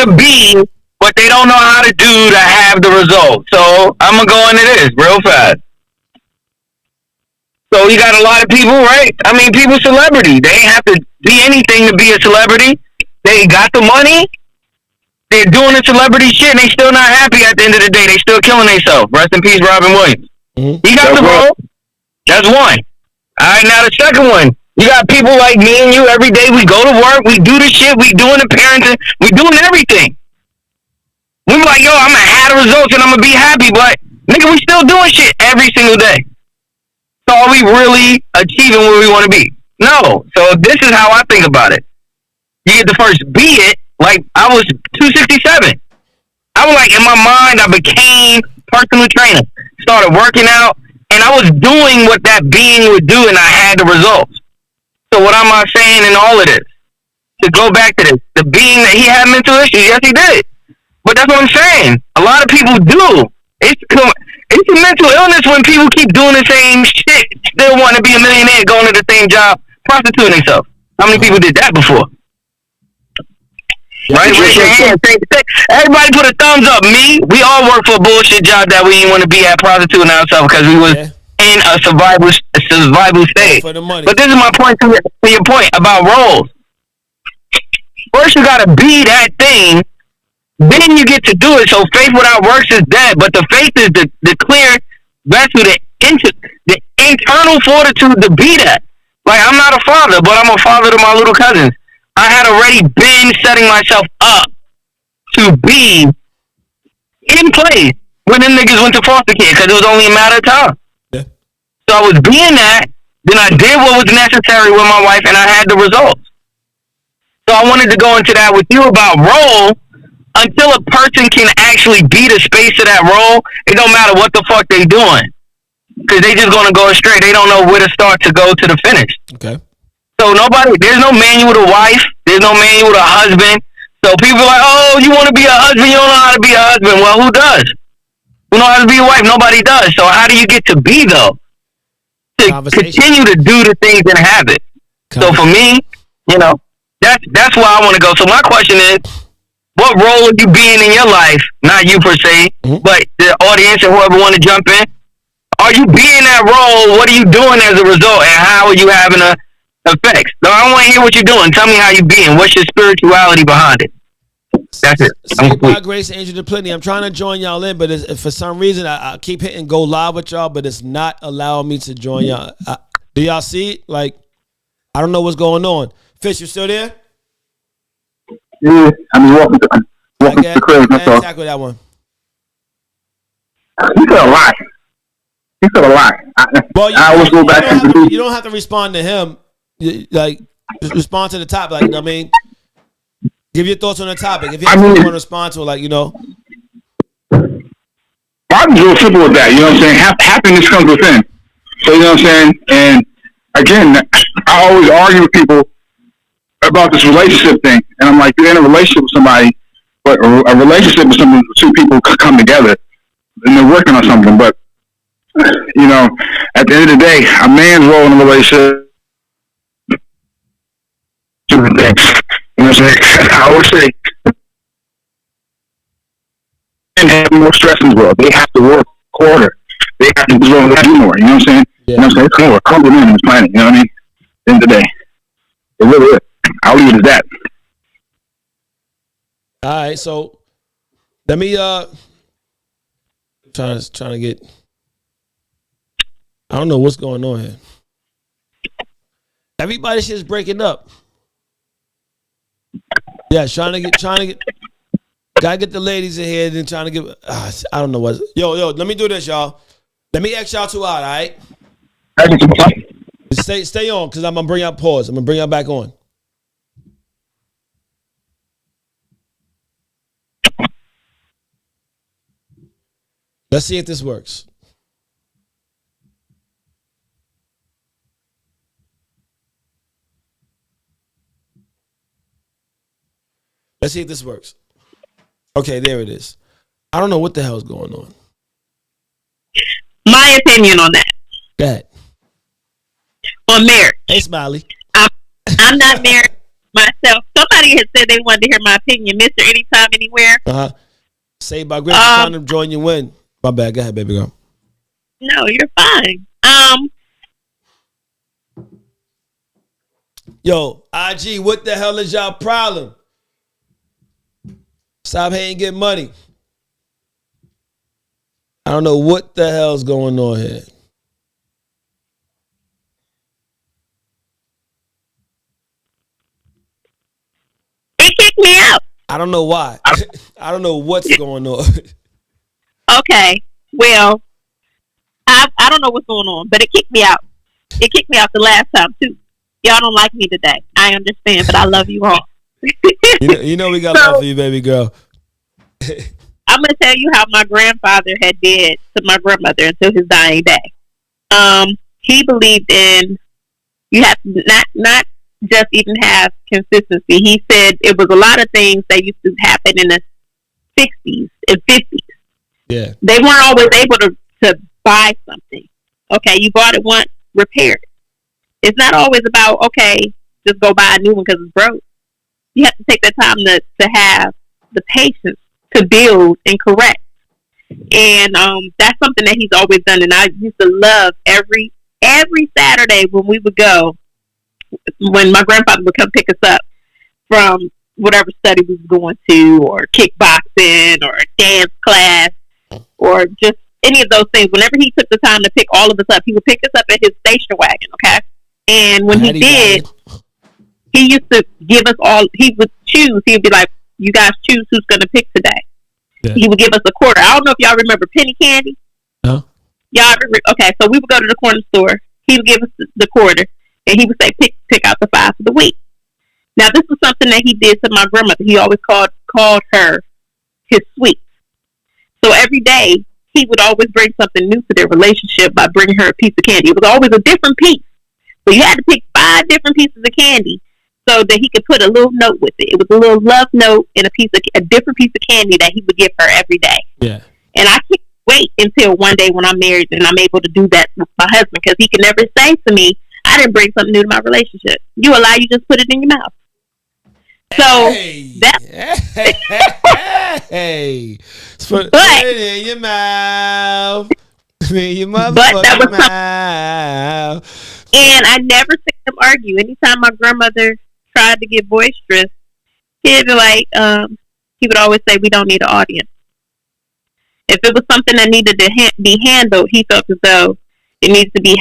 to be what they don't know how to do to have the result. So I'm gonna go into this real fast. So you got a lot of people, right? I mean, people celebrity. They ain't have to be anything to be a celebrity. They got the money. They're doing the celebrity shit, and they still not happy at the end of the day. They still killing themselves. Rest in peace, Robin Williams. Mm-hmm. He got the role. That's one. All right, now the second one. You got people like me and you. Every day we go to work. We do the shit. We doing the parenting. We doing everything. We be like, yo, I'm going to have the results and I'm going to be happy. But Nigga, we still doing shit every single day. So are we really achieving where we want to be? No. So this is how I think about it. You get the first beat it, like I was 267. I was like, in my mind, I became personal trainer. Started working out, and I was doing what that being would do, and I had the results. So what am I saying in all of this? To go back to this, the being that he had mental issues, yes, he did. But that's what I'm saying. A lot of people do. It's a mental illness when people keep doing the same shit, still want to be a millionaire, going to the same job, prostituting themselves. How many people did that before? Right? Raise your hand. Everybody put a thumbs up. Me, we all work for a bullshit job that we didn't want to be at, prostituting ourselves because we was in a survival state. For the money. But this is my point to your point about roles. First, you gotta be that thing. Then you get to do it. So faith without works is dead. But the faith is the clear vessel, the internal fortitude to be that. Like, I'm not a father, but I'm a father to my little cousins. I had already been setting myself up to be in place when them niggas went to foster care because it was only a matter of time. Yeah. So I was being that. Then I did what was necessary with my wife, and I had the results. So I wanted to go into that with you about role. Until a person can actually be the space of that role, it don't matter what the fuck they doing. Because they just going to go astray. They don't know where to start to go to the finish. Okay. So there's no manual to wife. There's no manual to husband. So people are like, oh, you want to be a husband? You don't know how to be a husband. Well, who does? Who knows how to be a wife? Nobody does. So how do you get to be, though? To continue to do the things and have it. So for me, that's where I want to go. So my question is, what role are you being in your life? Not you per se, but the audience and whoever want to jump in. Are you being that role? What are you doing as a result? And how are you having an effect? No, I want to hear what you're doing. Tell me how you being. What's your spirituality behind it? That's it. By grace, angel to plenty. I'm trying to join y'all in, but for some reason, I keep hitting go live with y'all, but it's not allowing me to join y'all. Do y'all see it? Like, I don't know what's going on. Fish, you still there? Yeah, I'm walking to the crib. That's all. Tackle that one. He said a lot. I always go back to the. You don't have to respond to him. Just respond to the topic. Like, you know what I mean? Give your thoughts on the topic. If you want to respond to it, I'm real simple with that. You know what I'm saying? Happiness comes within. So, you know what I'm saying? And again, I always argue with people about this relationship thing, and I'm like, you're in a relationship with somebody, but a relationship with something, two people come together and they're working on something. But at the end of the day, a man's role in a relationship, you know what I'm saying? I always say, men have more stress in the world. They have to work harder. They have to do more. You know what I'm saying? Yeah. You know what I'm saying? It's more compliment on this planet. You know what I mean? At the end of the day, it really is. I'll leave it at that. All right, so let me trying to get. I don't know what's going on here. Everybody's just breaking up. Yeah, trying to get. Gotta get the ladies in here. Then trying to get. I don't know what. Yo, let me do this, y'all. Let me X y'all two out. All right. Stay on, because I'm gonna bring out pause. I'm gonna bring y'all back on. Let's see if this works. Let's see if this works. Okay, there it is. I don't know what the hell's going on. My opinion on that. Go ahead. On marriage. Hey, Smiley. I'm not married myself. Somebody had said they wanted to hear my opinion. Mr. Anytime, Anywhere. Saved by grace, trying to join you win. My bad. Go ahead, baby girl. No, you're fine. Yo, IG, what the hell is y'all problem? Stop hating, get money. I don't know what the hell's going on here. They kicked me out. I don't know why. I don't know what's going on. Okay. Well, I don't know what's going on, but it kicked me out. It kicked me out the last time too. Y'all don't like me today. I understand, but I love you all. you know we got love for you, baby girl. I'm gonna tell you how my grandfather had did to my grandmother until his dying day. He believed in you have to not just even have consistency. He said it was a lot of things that used to happen in the 60s and 50s. Yeah, they weren't always able to buy something. Okay, you bought it once, repair it. It's not always about, okay, just go buy a new one because it's broke. You have to take that time to have the patience to build and correct. And that's something that he's always done. And I used to love every Saturday when we would go, when my grandfather would come pick us up from whatever study we was going to, or kickboxing, or dance class, or just any of those things. Whenever he took the time to pick all of us up, he would pick us up at his station wagon, okay? And when he did, he used to give us all, he would choose, he would be like, you guys choose who's going to pick today. Yeah. He would give us a quarter. I don't know if y'all remember penny candy. No. Y'all remember? Okay, so we would go to the corner store. He would give us the quarter, and he would say, pick out the 5 for the week. Now, this was something that he did to my grandmother. He always called her his sweet. So every day, he would always bring something new to their relationship by bringing her a piece of candy. It was always a different piece. So you had to pick 5 different pieces of candy so that he could put a little note with it. It was a little love note and a different piece of candy that he would give her every day. Yeah. And I can't wait until one day when I'm married and I'm able to do that with my husband, because he can never say to me, I didn't bring something new to my relationship. You allow, you just put it in your mouth. So hey, put it in your mouth. In your motherfucking mouth. And I never seen him argue. Anytime my grandmother tried to get boisterous, he'd be like, he would always say, we don't need an audience. If it was something that needed to be handled, he felt as though it needs to be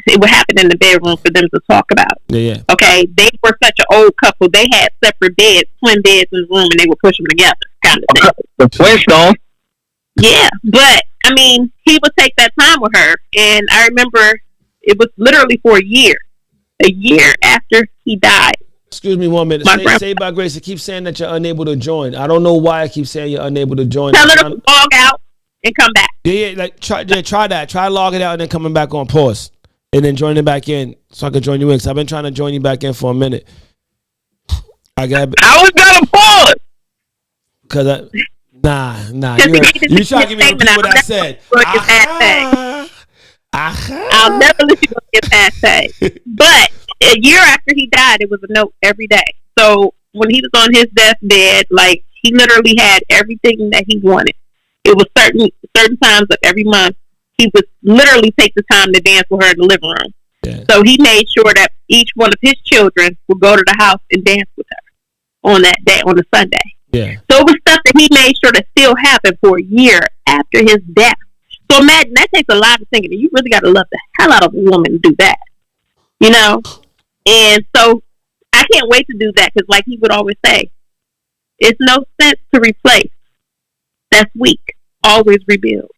it would happen in the bedroom for them to talk about. Yeah. Okay, they were such an old couple. They had separate beds, twin beds in the room, and they would push them together, kind of thing. The Flintstone. Yeah, but I mean, he would take that time with her, and I remember it was literally for a year after he died. Excuse me 1 minute. Say by grace. It keeps saying that you're unable to join. I don't know why I keep saying you're unable to join. Tell her to log out and come back. Yeah, like try that. Try logging out and then coming back on pause, and then joining back in so I can join you in. Cause I've been trying to join you back in for a minute. I was gonna pause. Cause nah. You trying to give me what I said? I'll never let you go get past that. But a year after he died, it was a note every day. So when he was on his deathbed, like, he literally had everything that he wanted. It was certain times of every month, he would literally take the time to dance with her in the living room. Yeah. So he made sure that each one of his children would go to the house and dance with her on that day, on a Sunday. Yeah. So it was stuff that he made sure that still happened for a year after his death. So imagine, that takes a lot of thinking. You really got to love the hell out of a woman to do that, you know? And so I can't wait to do that, because like he would always say, it's no sense to replace. That's weak. Always rebuild.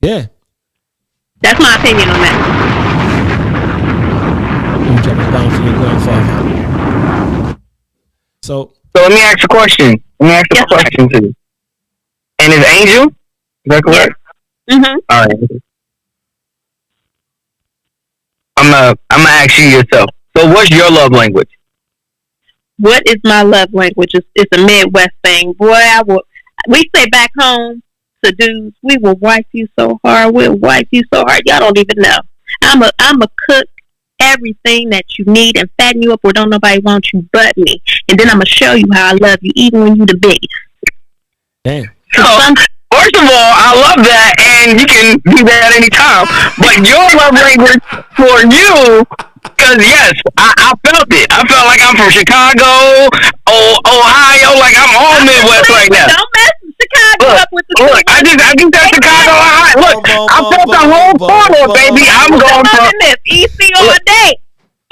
Yeah. That's my opinion on that. You drop it down for your grandfather. So let me ask a question. To you. And is Angel? Is that correct? Mm-hmm. All right. I'm gonna ask you yourself. So what's your love language? What is my love language? It's a Midwest thing. Boy, we say back home to dudes, we will wipe you so hard. We'll wipe you so hard. Y'all don't even know. I'm a cook everything that you need and fatten you up where don't nobody want you but me. And then I'm going to show you how I love you, even when you the biggest. Damn. So, first of all, I love that, and you can do that anytime. But your love language for you, because yes, I felt it. I felt like I'm from Chicago, Ohio, like I'm all Midwest right now. Don't mess Chicago up with the look. I just said Chicago, Ohio. Look, I felt the whole corridor, baby. I'm going from EC all day.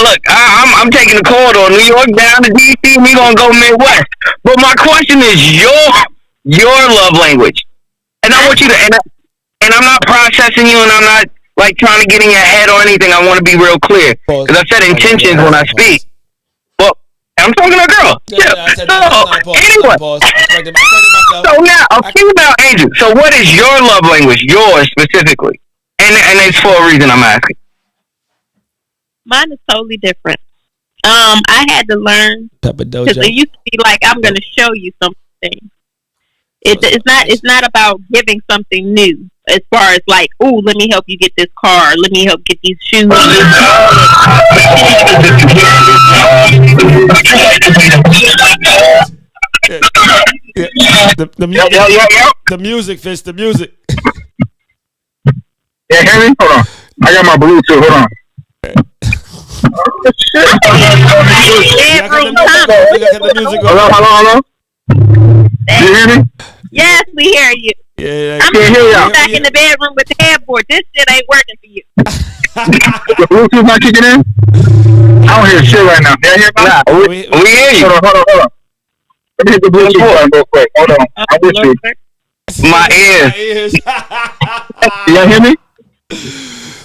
Look, I'm taking the corridor, New York down to DC. We gonna go Midwest. But my question is your love language. And I want you to, and I'm not processing you, and I'm not like trying to get in your head or anything. I want to be real clear because I said intentions when I speak. Well, I'm talking to a girl. Anyway, so now a female angel. So what is your love language? Yours specifically, and it's for a reason I'm asking. Mine is totally different. I had to learn because it used to be like I'm going to show you something. It's not about giving something new. As far as like, ooh, let me help you get this car. Let me help get these shoes. The music, Fitz, the music. Yeah, hear me? Hold on. I got my Bluetooth. Hold on. Hello. Do you hear me? Yes, we hear you. Yeah, I'm back in the bedroom with the headboard. This shit ain't working for you. The Bluetooth not kicking in? I don't hear shit right now. Can you hear me? We hear you. Hold on. Let me hit the Bluetooth button real quick. Hold on. I'm with you. My ears. Y'all hear me?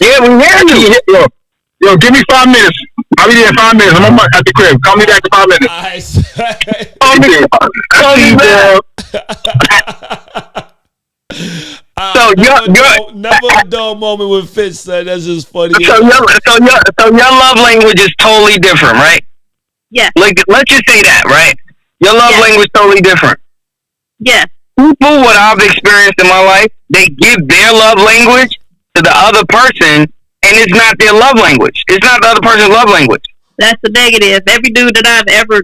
Yeah, we hear you. Yo, give me 5 minutes. I'll be there in 5 minutes. I'm at the crib. Call me back in 5 minutes. Call me back. So never a dull moment with Fitz. That's just funny. So your love language is totally different, right? Yeah. Like, let's just say that, right? Your love language is totally different. Yeah. People, what I've experienced in my life, they give their love language to the other person, and it's not their love language. It's not the other person's love language. That's the negative. Every dude that I've ever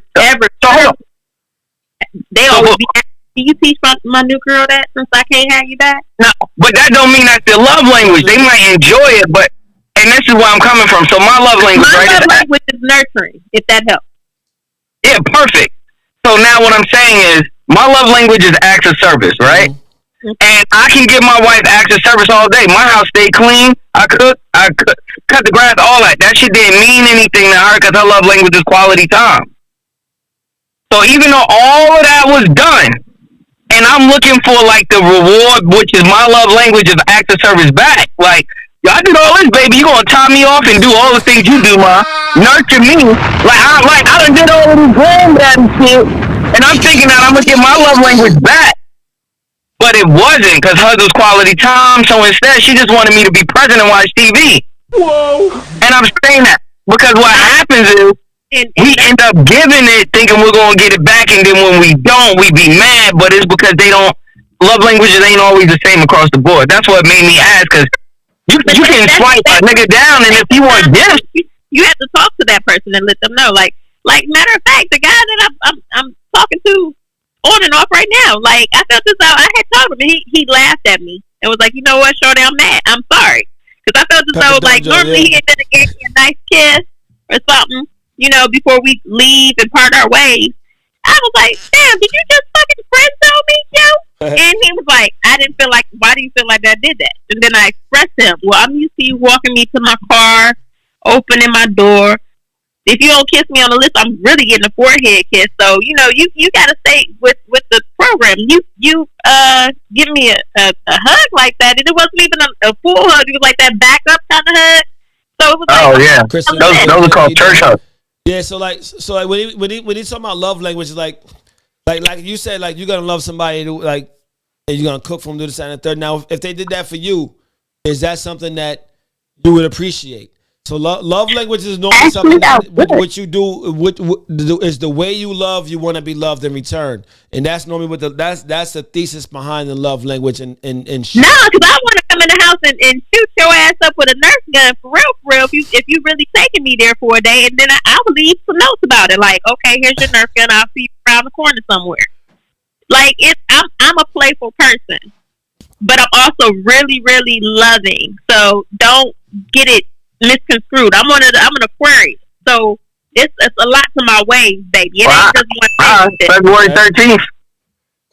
they always be asking, "Do you teach my new girl that since I can't have you back?" No, but that don't mean that's their love language. They might enjoy it, but and this is where I'm coming from. So my love language, my love language is nurturing. If that helps. Yeah, perfect. So now what I'm saying is my love language is acts of service, right? And I can give my wife acts of service all day. My house stay clean. I cook, cut the grass, all that. That shit didn't mean anything to her because her love language is quality time. So even though all of that was done, and I'm looking for like the reward, which is my love language of acts of service back. Like, yo, I did all this, baby. You gonna tie me off and do all the things you do, ma? Nurture me. I done did all of this granddaddy shit, and I'm thinking that I'm gonna get my love language back. But it wasn't, because hers was quality time, so instead she just wanted me to be present and watch TV. Whoa. And I'm saying that because what happens is we end up giving it thinking we're going to get it back, and then when we don't, we be mad, but it's because they don't, love languages ain't always the same across the board. That's what made me ask, because you can swipe a nigga down, and if you want gifts, you have to talk to that person and let them know. Like matter of fact, the guy that I'm talking to on and off right now. Like, I felt this out. I had told him, and he laughed at me and was like, "You know what, Shorty, I'm mad. I'm sorry." Because I felt as though, like, normally he had been gave me a nice kiss or something, you know, before we leave and part our ways. I was like, "Damn, did you just fucking friend zone me, yo?" And he was like, "I didn't feel like, why do you feel like I did that?" And then I expressed to him, "Well, I'm used to you walking me to my car, opening my door. If you don't kiss me on the lips, I'm really getting a forehead kiss. So, you know, you got to stay with the program. You give me a hug like that. And it wasn't even a full hug. It was like that back up kind of hug. So it was like, those are called church hugs. Yeah, so when he's talking about love language, like you said, like you're gonna love somebody, like, and you're gonna cook for them, do this and the third. Now, if they did that for you, is that something that you would appreciate? So love language is normally something that what you do is the way you love, you want to be loved in return, and that's normally what that's the thesis behind the love language and shit. No, because I want to come in the house and shoot your ass up with a Nerf gun for real. If you really taking me there for a day, and then I will leave some notes about it, like, okay, here's your Nerf gun. I'll see you around the corner somewhere. Like I'm a playful person, but I'm also really, really loving. So don't get it misconstrued. I'm an Aquarius, so it's a lot to my ways, baby. It ain't just one thing. February 13th.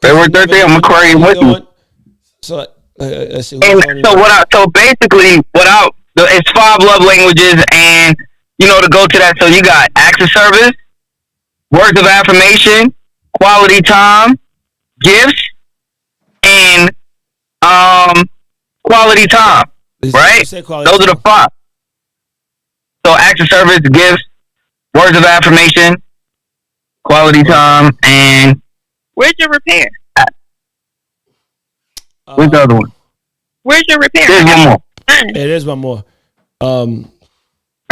February 13th, I'm Aquarius with you. So let's see. So basically, it's 5 love languages, and you know, to go to that. So you got acts of service, words of affirmation, quality time, gifts, and quality time, right? Those are the 5. So acts of service, gifts, words of affirmation, quality time, and where's your repair? What's the other one? Where's your repair? There's one more. There's one more.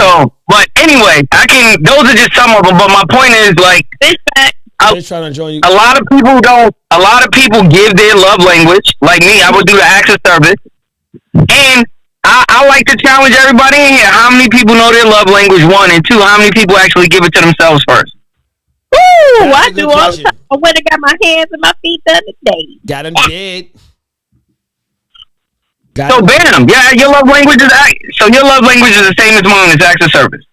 So, but anyway, those are just some of them. But my point is, like, trying to join you. A lot of people don't. A lot of people give their love language. Like me, I would do the acts of service, and I like to challenge everybody in here. How many people know their love language? 1 and 2. How many people actually give it to themselves first? Woo! I do all the time. I went and got my hands and my feet done today. Got him dead. So bam, yeah, your love language is the same as mine. It's acts of service.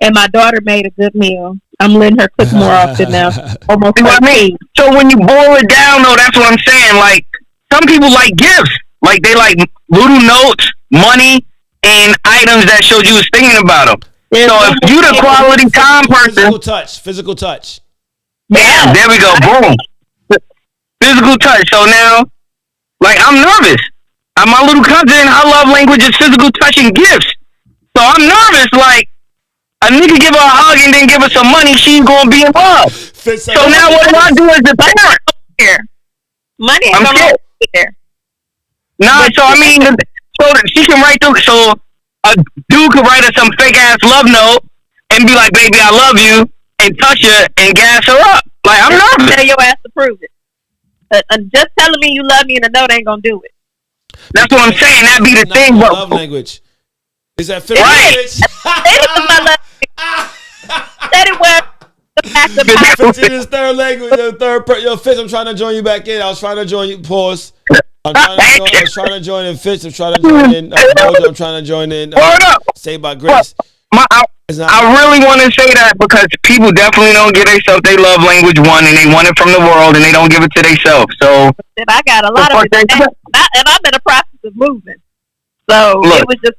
And my daughter made a good meal. I'm letting her cook more often now. Almost. See what I mean? So when you boil it down, though, that's what I'm saying. Like, some people like gifts. Like, they like little notes, money, and items that showed you was thinking about them. So if you the quality time person, physical touch. Yeah, there we go. Boom. Physical touch. So now, like, I'm nervous. My little cousin, her love language is physical touch and gifts. So I'm nervous, like, a nigga give her a hug and then give her some money, she ain't gonna be in love. So now what do I do as a parent? Money ain't gonna be here. Nah, so I mean, so she can write through, so a dude could write her some fake ass love note and be like, baby, I love you, and touch her and gas her up. Like, I'm nervous. Tell your ass to prove it. Just telling me you love me and a note ain't gonna do it. That's what I'm saying. That'd be the thing, but love language. Is that physical? Right. Said it was the fact of Fitz in his third language, Yo, Fitz, I'm trying to join you back in. I was trying to join you. Pause. I was trying to join in. Fitz, I'm trying to join in. I'm trying to join in. Saved by Grace. I really want to say that because people definitely don't give themselves their love language 1, and they want it from the world, and they don't give it to themselves. So I got a lot of it, and I'm in the process of moving. So it was just,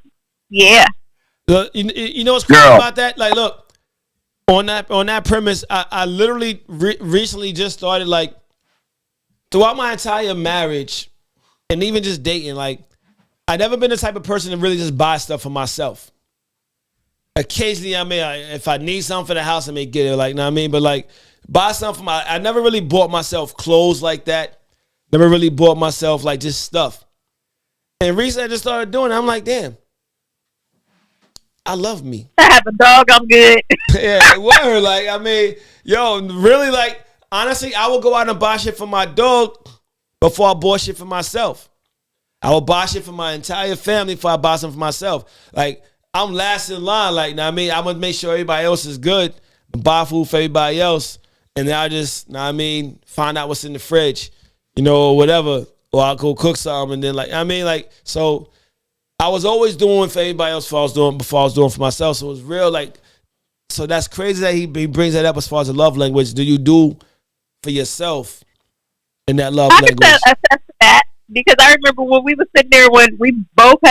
yeah. Look, you know what's cool about that? Like, look, on that premise, I literally recently just started, like, throughout my entire marriage, and even just dating, like, I've never been the type of person to really just buy stuff for myself. Occasionally, if I need something for the house, I may get it. Like, you know what I mean? But, like, buy something. I never really bought myself clothes like that. Never really bought myself, like, just stuff. And recently, I just started doing it. I'm like, damn, I love me. I have a dog. I'm good. Yeah, word. Like, I mean, yo, really, like, honestly, I will go out and buy shit for my dog before I bought shit for myself. I will buy shit for my entire family before I buy something for myself. Like, I'm last in line, like, know what I mean? I'm going to make sure everybody else is good, buy food for everybody else, and then I just, know what I mean, find out what's in the fridge, you know, or whatever, or I'll go cook something, and then, like, I mean, like, so I was always doing for everybody else before I was doing for myself, so it was real, like, so that's crazy that he brings that up as far as the love language. Do you do for yourself in that love language? I can attest to that, because I remember when we were sitting there, when we both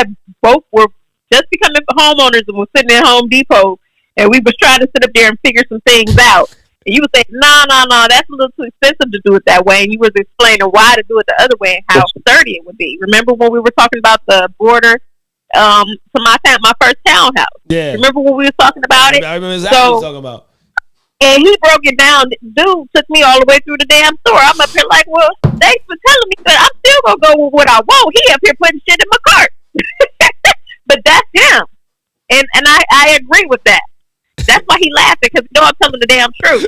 were just becoming homeowners and was sitting at Home Depot, and we was trying to sit up there and figure some things out. And you would say, no, that's a little too expensive to do it that way. And you was explaining why to do it the other way and how sturdy it would be. Remember when we were talking about the border to my first townhouse? Yeah. Remember when we were talking about it? I remember exactly what you were talking about. And he broke it down. Dude took me all the way through the damn store. I'm up here like, well, thanks for telling me, but I'm still going to go with what I want. He up here putting shit in my cart. But that's him. And I agree with that. That's why he laughing, because you know I'm telling the damn truth.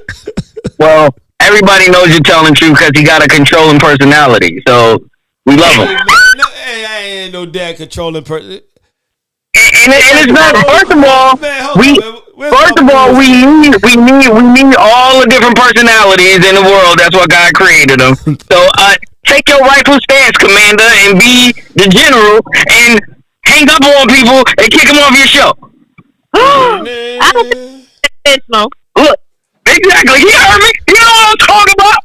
Well, everybody knows you're telling the truth because he got a controlling personality. So we love him. Hey, I ain't no damn controlling person. And it's not. First of all, we need all the different personalities in the world. That's why God created them. So take your rightful stance, Commander, and be the general, and hang up on people and kick them off your show. I don't think it's intentional. Look, exactly. You heard me. You know what I'm talking about?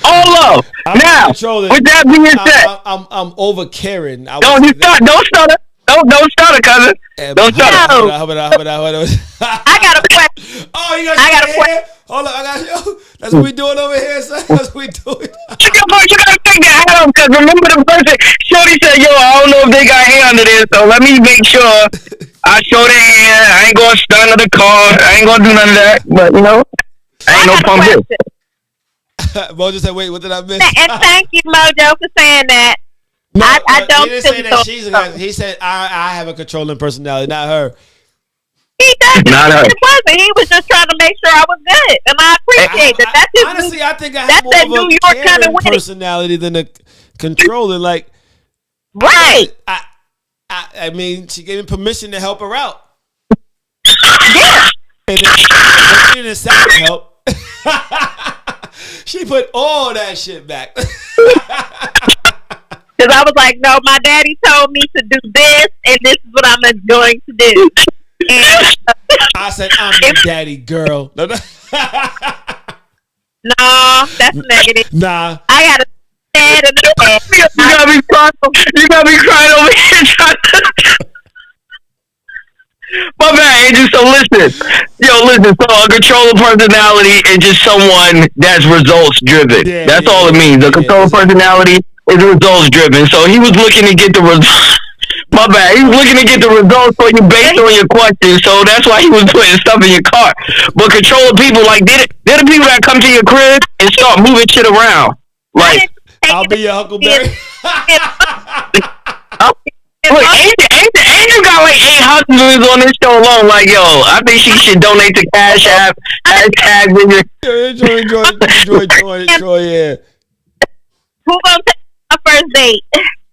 All love. Now, with that being said, I'm over caring. Don't stutter. Don't stutter, cousin. Don't stutter. I got a question. Oh, I got a question. Hold on, I got you. That's what we doing over here, son. That's what we doing. You gotta think that because remember the person, Shorty said, yo, I don't know if they got hair under there, so let me make sure I show their hair. I ain't going to stun the car. I ain't going to do none of that. But, you know, I ain't no pump this. Mojo said, wait, what did I miss? And thank you, Mojo, for saying that. No, I don't he didn't say that she's he said I have a controlling personality, not her. He doesn't. Not her. It wasn't. He was just trying to make sure I was good, and I appreciate that. That's his honestly, I think I have that's more that of New a York kind of caring winning. personality than a controlling. Like, Right. I mean, she gave me permission to help her out. Yeah. And then she didn't decide to help. She put all that shit back. Because I was like, no, my daddy told me to do this, and this is what I'm going to do. And I said, I'm your daddy, girl. no, that's negative. Nah. I got to stand in the bed. You gotta be crying over here trying to... My bad, Andrew. So listen. So a controller personality is just someone that's results driven. Yeah, that's all it means. A controller personality is results driven. So he was looking to get the results. My bad. He was looking to get the results for you based on your questions. So that's why he was putting stuff in your cart. But controller people, like, they're the people that come to your crib and start moving shit around. Like, I'll be your Huckleberry. Look, Angel got like 8 husbands on this show alone. Like, yo, I think she should donate to Cash App. Hashtag enjoy, yeah. Who gonna take my first date?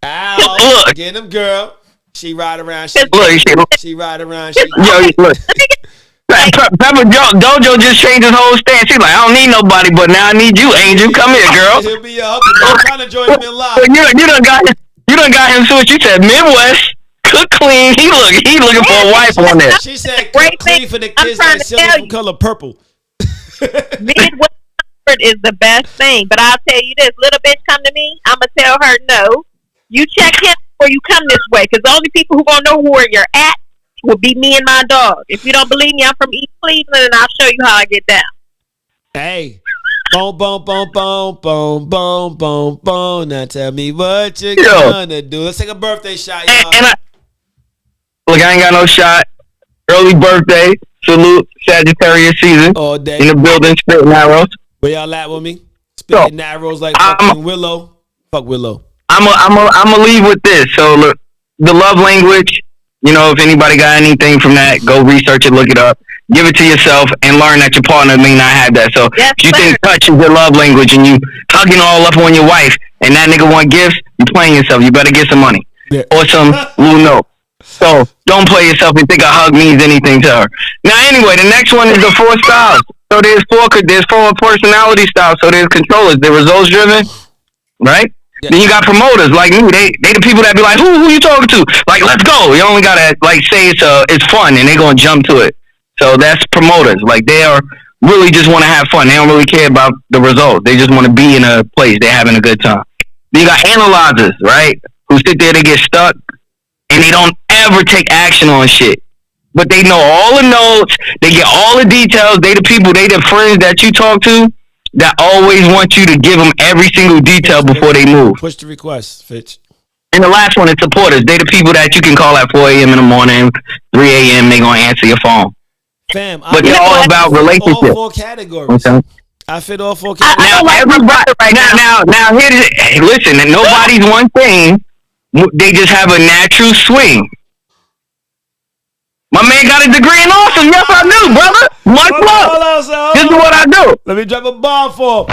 Ow, get him, girl. She ride around. She ride around. Yo, look. Pepper Dojo just changed his whole stance. He's like, I don't need nobody, but now I need you, Angel. Come here, girl. He'll be your Huckleberry. I'm trying to join him in live. You done got him switched. You said Midwest, cook clean. He looking for a wife on there. She said cook clean for the kids that silly from color purple. Midwest is the best thing, but I'll tell you this: little bitch come to me, I'ma tell her no. You check him before you come this way, because the only people who gonna know where you're at will be me and my dog. If you don't believe me, I'm from East Cleveland, and I'll show you how I get down. Hey. Boom, boom, boom, boom, boom, boom, boom, boom. Now tell me what you gonna do. Let's take a birthday shot, y'all. Look, I ain't got no shot. Early birthday. Salute. Sagittarius season. All day. In the building, spitting arrows. Where y'all at with me? Spitting arrows like fucking Willow. Fuck Willow. I'm leave with this. So look, the love language, you know, if anybody got anything from that, go research it, look it up. Give it to yourself and learn that your partner may not have that. So if you think touch is your love language and you hugging all up on your wife and that nigga want gifts, you playing yourself. You better get some money or some little note. So don't play yourself and think a hug means anything to her. Now anyway, the next one is the 4 styles. So there's four personality styles. So there's controllers. They're results driven, right? Yeah. Then you got promoters like me. They the people that be like, who you talking to? Like, let's go. You only gotta like say it's fun and they gonna jump to it. So that's promoters. Like, they are really just want to have fun. They don't really care about the results. They just want to be in a place. They're having a good time. Then you got analyzers, right? Who sit there, they get stuck, and they don't ever take action on shit. But they know all the notes. They get all the details. They the friends that you talk to that always want you to give them every single detail before they move. Push the request, Fitch. And the last one is supporters. They the people that you can call at 4 a.m. in the morning, 3 a.m. They going to answer your phone. Fam, but they're all about relationships. All 4 categories. Okay. I fit all 4 categories. Now everybody, now hey, listen, and nobody's one thing. They just have a natural swing. My man got a degree in awesome. Yes, I do, brother. Much love. This is what I do. Let me drop a bomb for.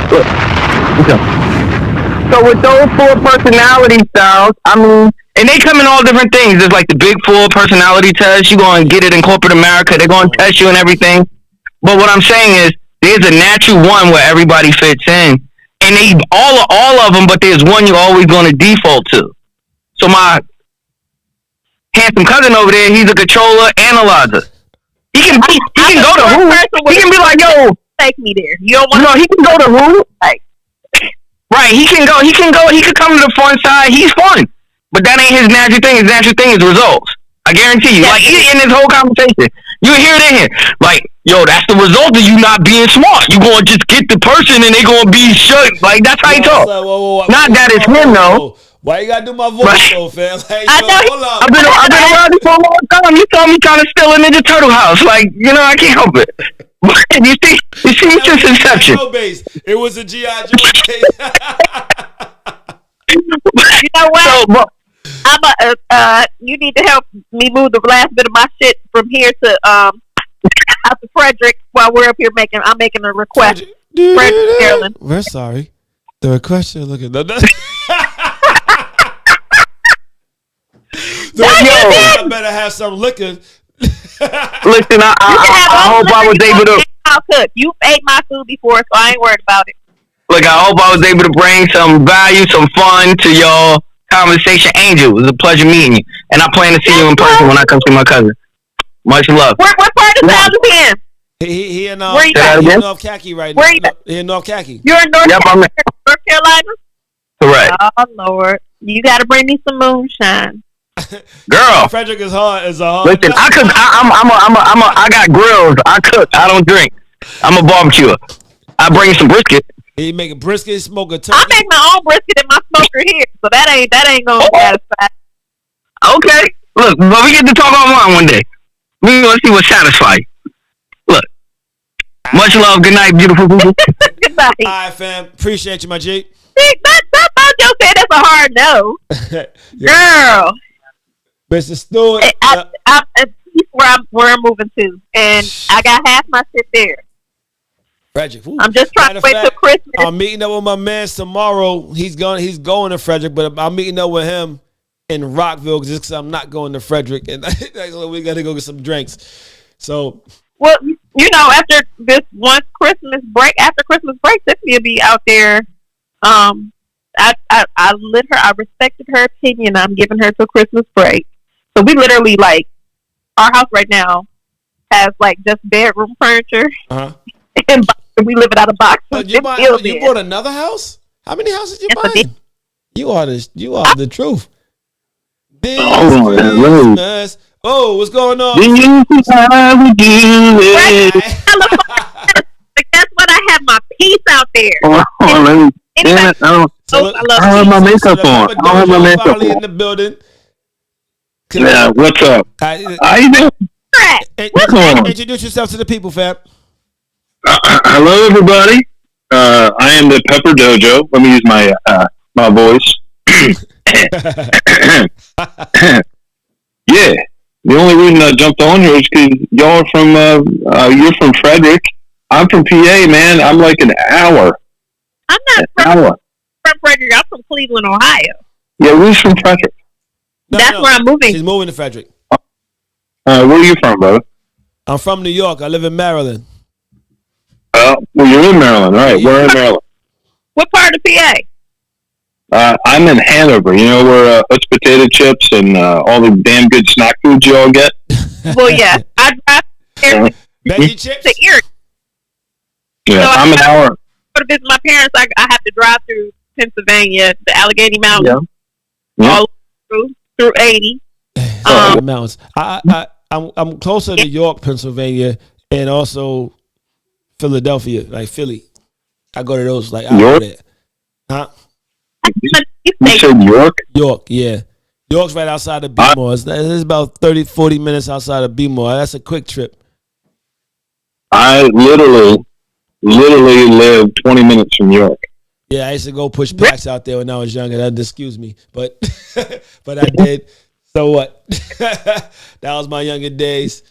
So with those 4 personality styles, I mean. And they come in all different things. There's like the big 4 personality test. You're going to get it in corporate America. They're going to test you and everything. But what I'm saying is there's a natural one where everybody fits in. And they all of them, but there's one you're always going to default to. So my handsome cousin over there, he's a controller analyzer. He can go to who? He can be like, yo. Take me there. You don't want no, he can go to who? Like, right, he can come to the fun side. He's fun. But that ain't his natural thing. His natural thing is results. I guarantee you. Like, in this whole conversation, You hear it in here. Like, yo, that's the result of you not being smart. You gonna just get the person and they gonna be shook. Like, that's how you talk. Not that it's him though. Why you gotta do my voice though, fam? Like, I know. hold up. I've been around you for a long time. You saw me trying to steal a Ninja Turtle house. Like, you know, I can't help it. you see, it's just inception. It was a G.I. Joe base. You know what? You need to help me move the last bit of my shit from here to out to Frederick while we're up here I'm making a request. Frederick, Maryland. We're sorry. The request you're looking at. I better have some liquor. Listen, I hope I was able to. I'll cook. You ate my food before, so I ain't worried about it. Look, I hope I was able to bring some value, some fun to your conversation. Angel, it was a pleasure meeting you. And I plan to see you in person when I come see my cousin. Much love. What part of town you in? He in North Khaki right now. Where you at? He in North Khaki. You're in North Carolina? Correct. Oh, Lord. You got to bring me some moonshine. Girl. Frederick is hard. Listen, I cook. I got grills. I cook. I don't drink. I'm a barbecuer. I bring you some brisket. He make a brisket, smoke a turkey. I make my own brisket in my smoker here, so that ain't gonna satisfy. Okay, look, but we get to talk online one day. We gonna see what satisfies you. Look, much love. Good night, beautiful people. Good night. All right, fam. Appreciate you, my G. That Joe said that's a hard no. Girl. Mr. Stewart. I'm where I'm moving to, and I got half my shit there. Frederick. I'm just trying to wait till Christmas. I'm meeting up with my man tomorrow. He's going to Frederick, but I'm meeting up with him in Rockville just because I'm not going to Frederick, and we got to go get some drinks. So, well, you know, after Christmas break, Tiffany will be out there. I respected her opinion. I'm giving her till Christmas break. So we literally our house right now has just bedroom furniture. Uh-huh. And we live it out of boxes. You bought another house? How many houses you buying? You are the truth. Christmas. Oh, what's going on? Do you do it? That's what I have my piece out there. I don't have my makeup on. I don't have my makeup on. In the building. Yeah, what's up? How you doing? Introduce yourself to the people, fam. Hello, everybody. I am the Pepper Dojo. Let me use my voice. Yeah. The only reason I jumped on here is because y'all are you're from Frederick. I'm from PA, man. I'm like an hour. I'm not from Frederick. I'm from Cleveland, Ohio. Yeah, who's from Frederick? That's where I'm moving. She's moving to Frederick. Where are you from, brother? I'm from New York. I live in Maryland. Well, you're in Maryland, right? Yeah. We're in Maryland. What part of PA? I'm in Hanover. You know where it's potato chips and all the damn good snack foods you all get? Well, yeah. I drive there Veggie chips? to Erie. Yeah, so I'm an hour. To visit my parents, I have to drive through Pennsylvania, the Allegheny Mountains, all through 80. Mountains. I'm closer to York, Pennsylvania, and also Philadelphia, like Philly. I go to those, York? Huh? You said York? York, yeah. York's right outside of B-More. It's about 30, 40 minutes outside of B-More. That's a quick trip. I literally live 20 minutes from York. Yeah, I used to go push packs out there when I was younger. Excuse me, but I did. So what? That was my younger days.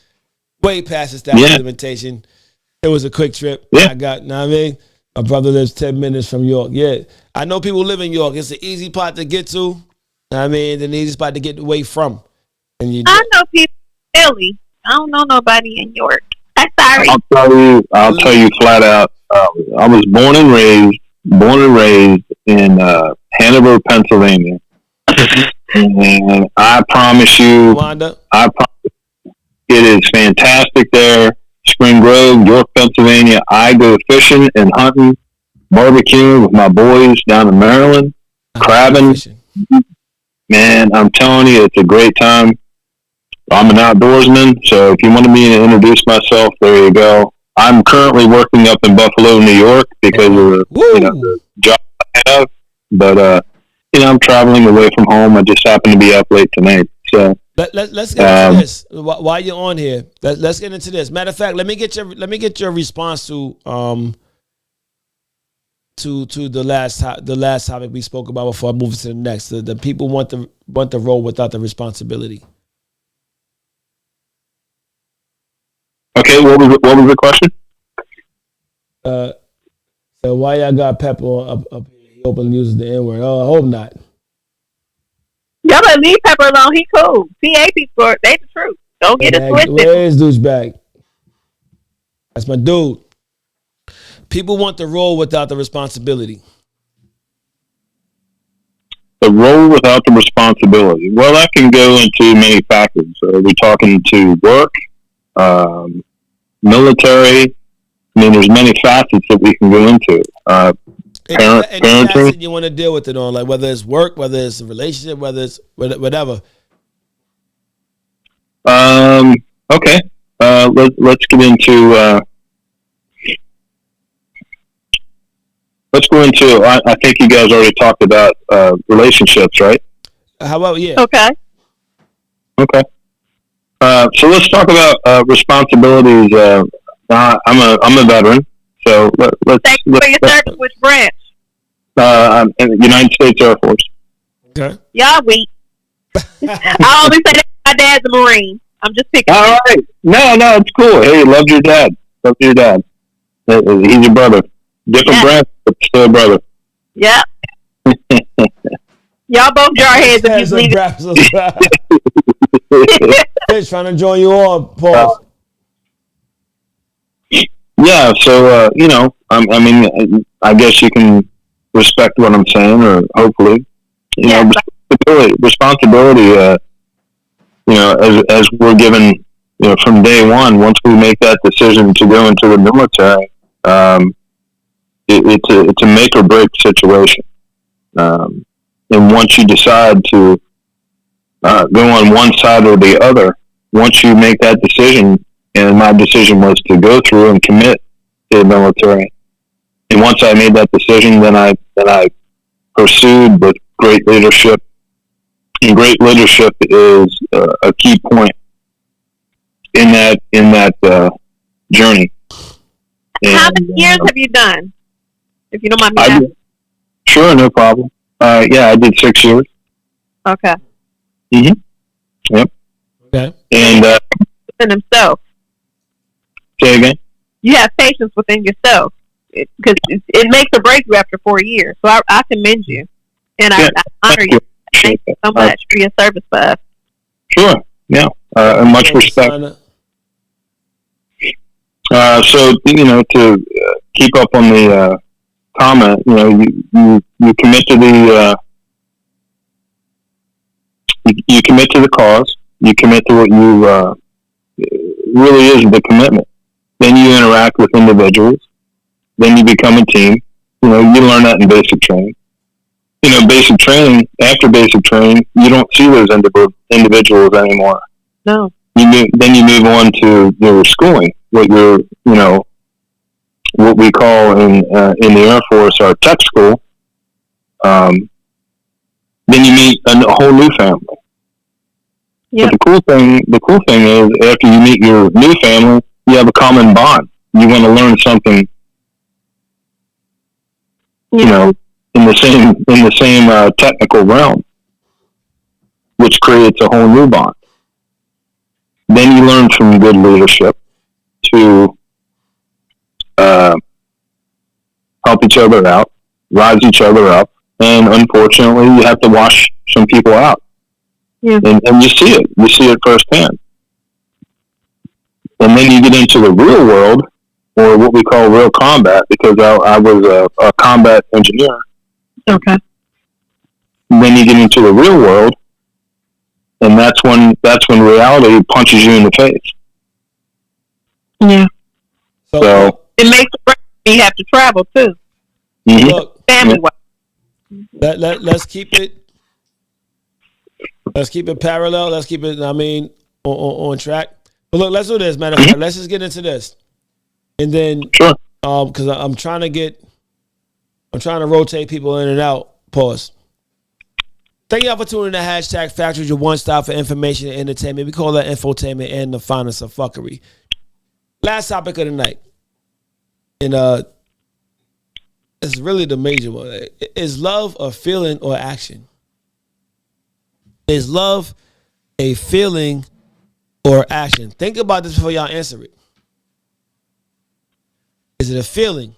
Way past the statute of limitation. It was a quick trip. Yeah. My brother lives 10 minutes from York. Yeah. I know people live in York. It's an easy part to get to. The easiest spot to get away from. I know people in Philly. I don't know nobody in York. I'm sorry. I'll tell you flat out. I was born and raised in Hanover, Pennsylvania. And I promise you, it is fantastic there. Spring Grove, York, Pennsylvania. I go fishing and hunting, barbecuing with my boys down in Maryland, crabbing. Man, I'm telling you, it's a great time. I'm an outdoorsman, so if you wanted me to introduce myself, there you go. I'm currently working up in Buffalo, New York, because of the job I have. But I'm traveling away from home. I just happen to be up late tonight. So let's get into this while you're on here. Let's get into this. Matter of fact, let me get your response to the last topic we spoke about before I move to the next. The people want the role without the responsibility. Okay, what was the question? So why y'all got Pepper up here? He openly uses the N word. Oh, I hope not. Y'all better leave Pepper alone. He cool. PA people, they the truth. Don't get it twisted. Where's douchebag? That's my dude. People want the role without the responsibility. The role without the responsibility. Well, that can go into many factors. Are we talking to work, military? I mean, there's many facets that we can go into. Any facet you want to deal with it on, like whether it's work, whether it's a relationship, whether it's whatever. Okay. Let's get into. Let's go into. I think you guys already talked about relationships, right? How about yeah? Okay. Okay. So let's talk about responsibilities. I'm a veteran, so let's. Thank you for your service. Which branch? I'm in the United States Air Force. Okay. Y'all weak. I always say that my dad's a Marine. I'm just picking. All right. No, it's cool. Hey, love your dad. He's your brother. Different branch, but still a brother. Yeah. Y'all both jar heads if you leave it. Fish trying to join you on, Paul. Yeah, so I guess you can respect what I'm saying, or hopefully, responsibility. As we're given, from day one, once we make that decision to go into the military, it's a make or break situation. And once you decide to go on one side or the other, once you make that decision, and my decision was to go through and commit to the military. And once I made that decision, then I pursued with great leadership. And great leadership is a key point in that journey. And, how many years have you done? If you don't mind me asking. Sure, no problem. I did 6 years. Okay. Yep. Okay. And within himself. Say again. You have patience within yourself, because it makes or breaks you after 4 years. So I commend you, and I honor you. Thank you so much for your service for us. Sure. Yeah. And much respect. So to keep up on the comment, you commit to the you commit to the cause. You commit to what you really is the commitment. Then you interact with individuals. Then you become a team. You learn that in basic training. Basic training. After basic training, you don't see those individuals anymore. No. Then you move on to your schooling. What we call in the Air Force our tech school. Then you meet a whole new family. Yep. But the cool thing is, after you meet your new family, you have a common bond. You want to learn something, in the same technical realm, which creates a whole new bond. Then you learn from good leadership to help each other out, rise each other up, and unfortunately, you have to wash some people out. Yeah. And you see it firsthand. And then you get into the real world, or what we call real combat, because I was a combat engineer. Okay. And then you get into the real world, and that's when reality punches you in the face. Yeah. So it makes you have to travel too. Mm-hmm. Look, let's keep it. Let's keep it parallel. Let's keep it. I mean, on track. But look, let's do this. Matter of fact, let's just get into this, and then because I'm trying to rotate people in and out. Pause. Thank y'all for tuning in to hashtag Factuals, your one stop for information and entertainment. We call that infotainment and the finest of fuckery. Last topic of the night, and it's really the major one. Is love a feeling or action? Is love a feeling or action? Think about this before y'all answer it. Is it a feeling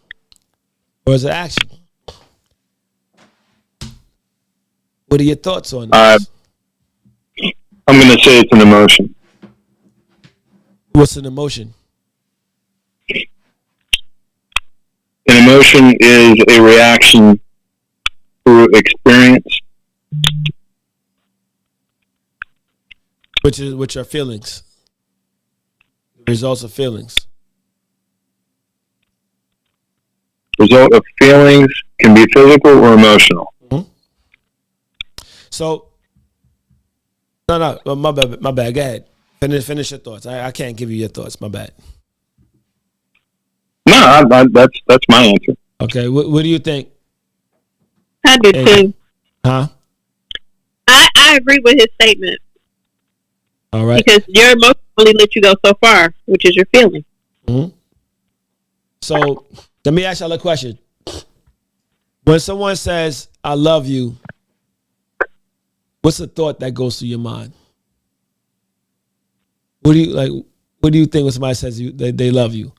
or is it action? What are your thoughts on this? I'm going to say it's an emotion. What's an emotion? An emotion is a reaction to experience. Which are feelings. Results of feelings. Result of feelings can be physical or emotional. Mm-hmm. So, no, my bad. Go ahead. Finish your thoughts. I can't give you your thoughts. My bad. No, that's my answer. Okay, what do you think? I do too. Huh? I agree with his statement. All right. Because your emotion only let you go so far, which is your feeling. Mm-hmm. So let me ask y'all a question. When someone says, I love you, what's the thought that goes through your mind? What do you think when somebody says they love you?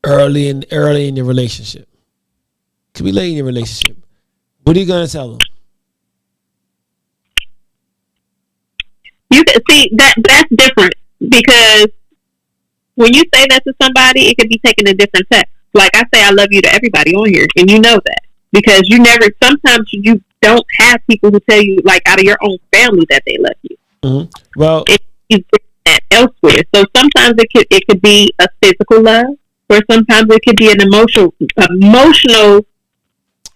Early in your relationship. Could be late in your relationship. What are you gonna tell them? You can see that's different because when you say that to somebody, it could be taken in different text. Like I say, I love you to everybody on here, and you know that because sometimes you don't have people who tell you like out of your own family that they love you. Mm-hmm. Well, you get that elsewhere. So sometimes it could be a physical love, or sometimes it could be an emotional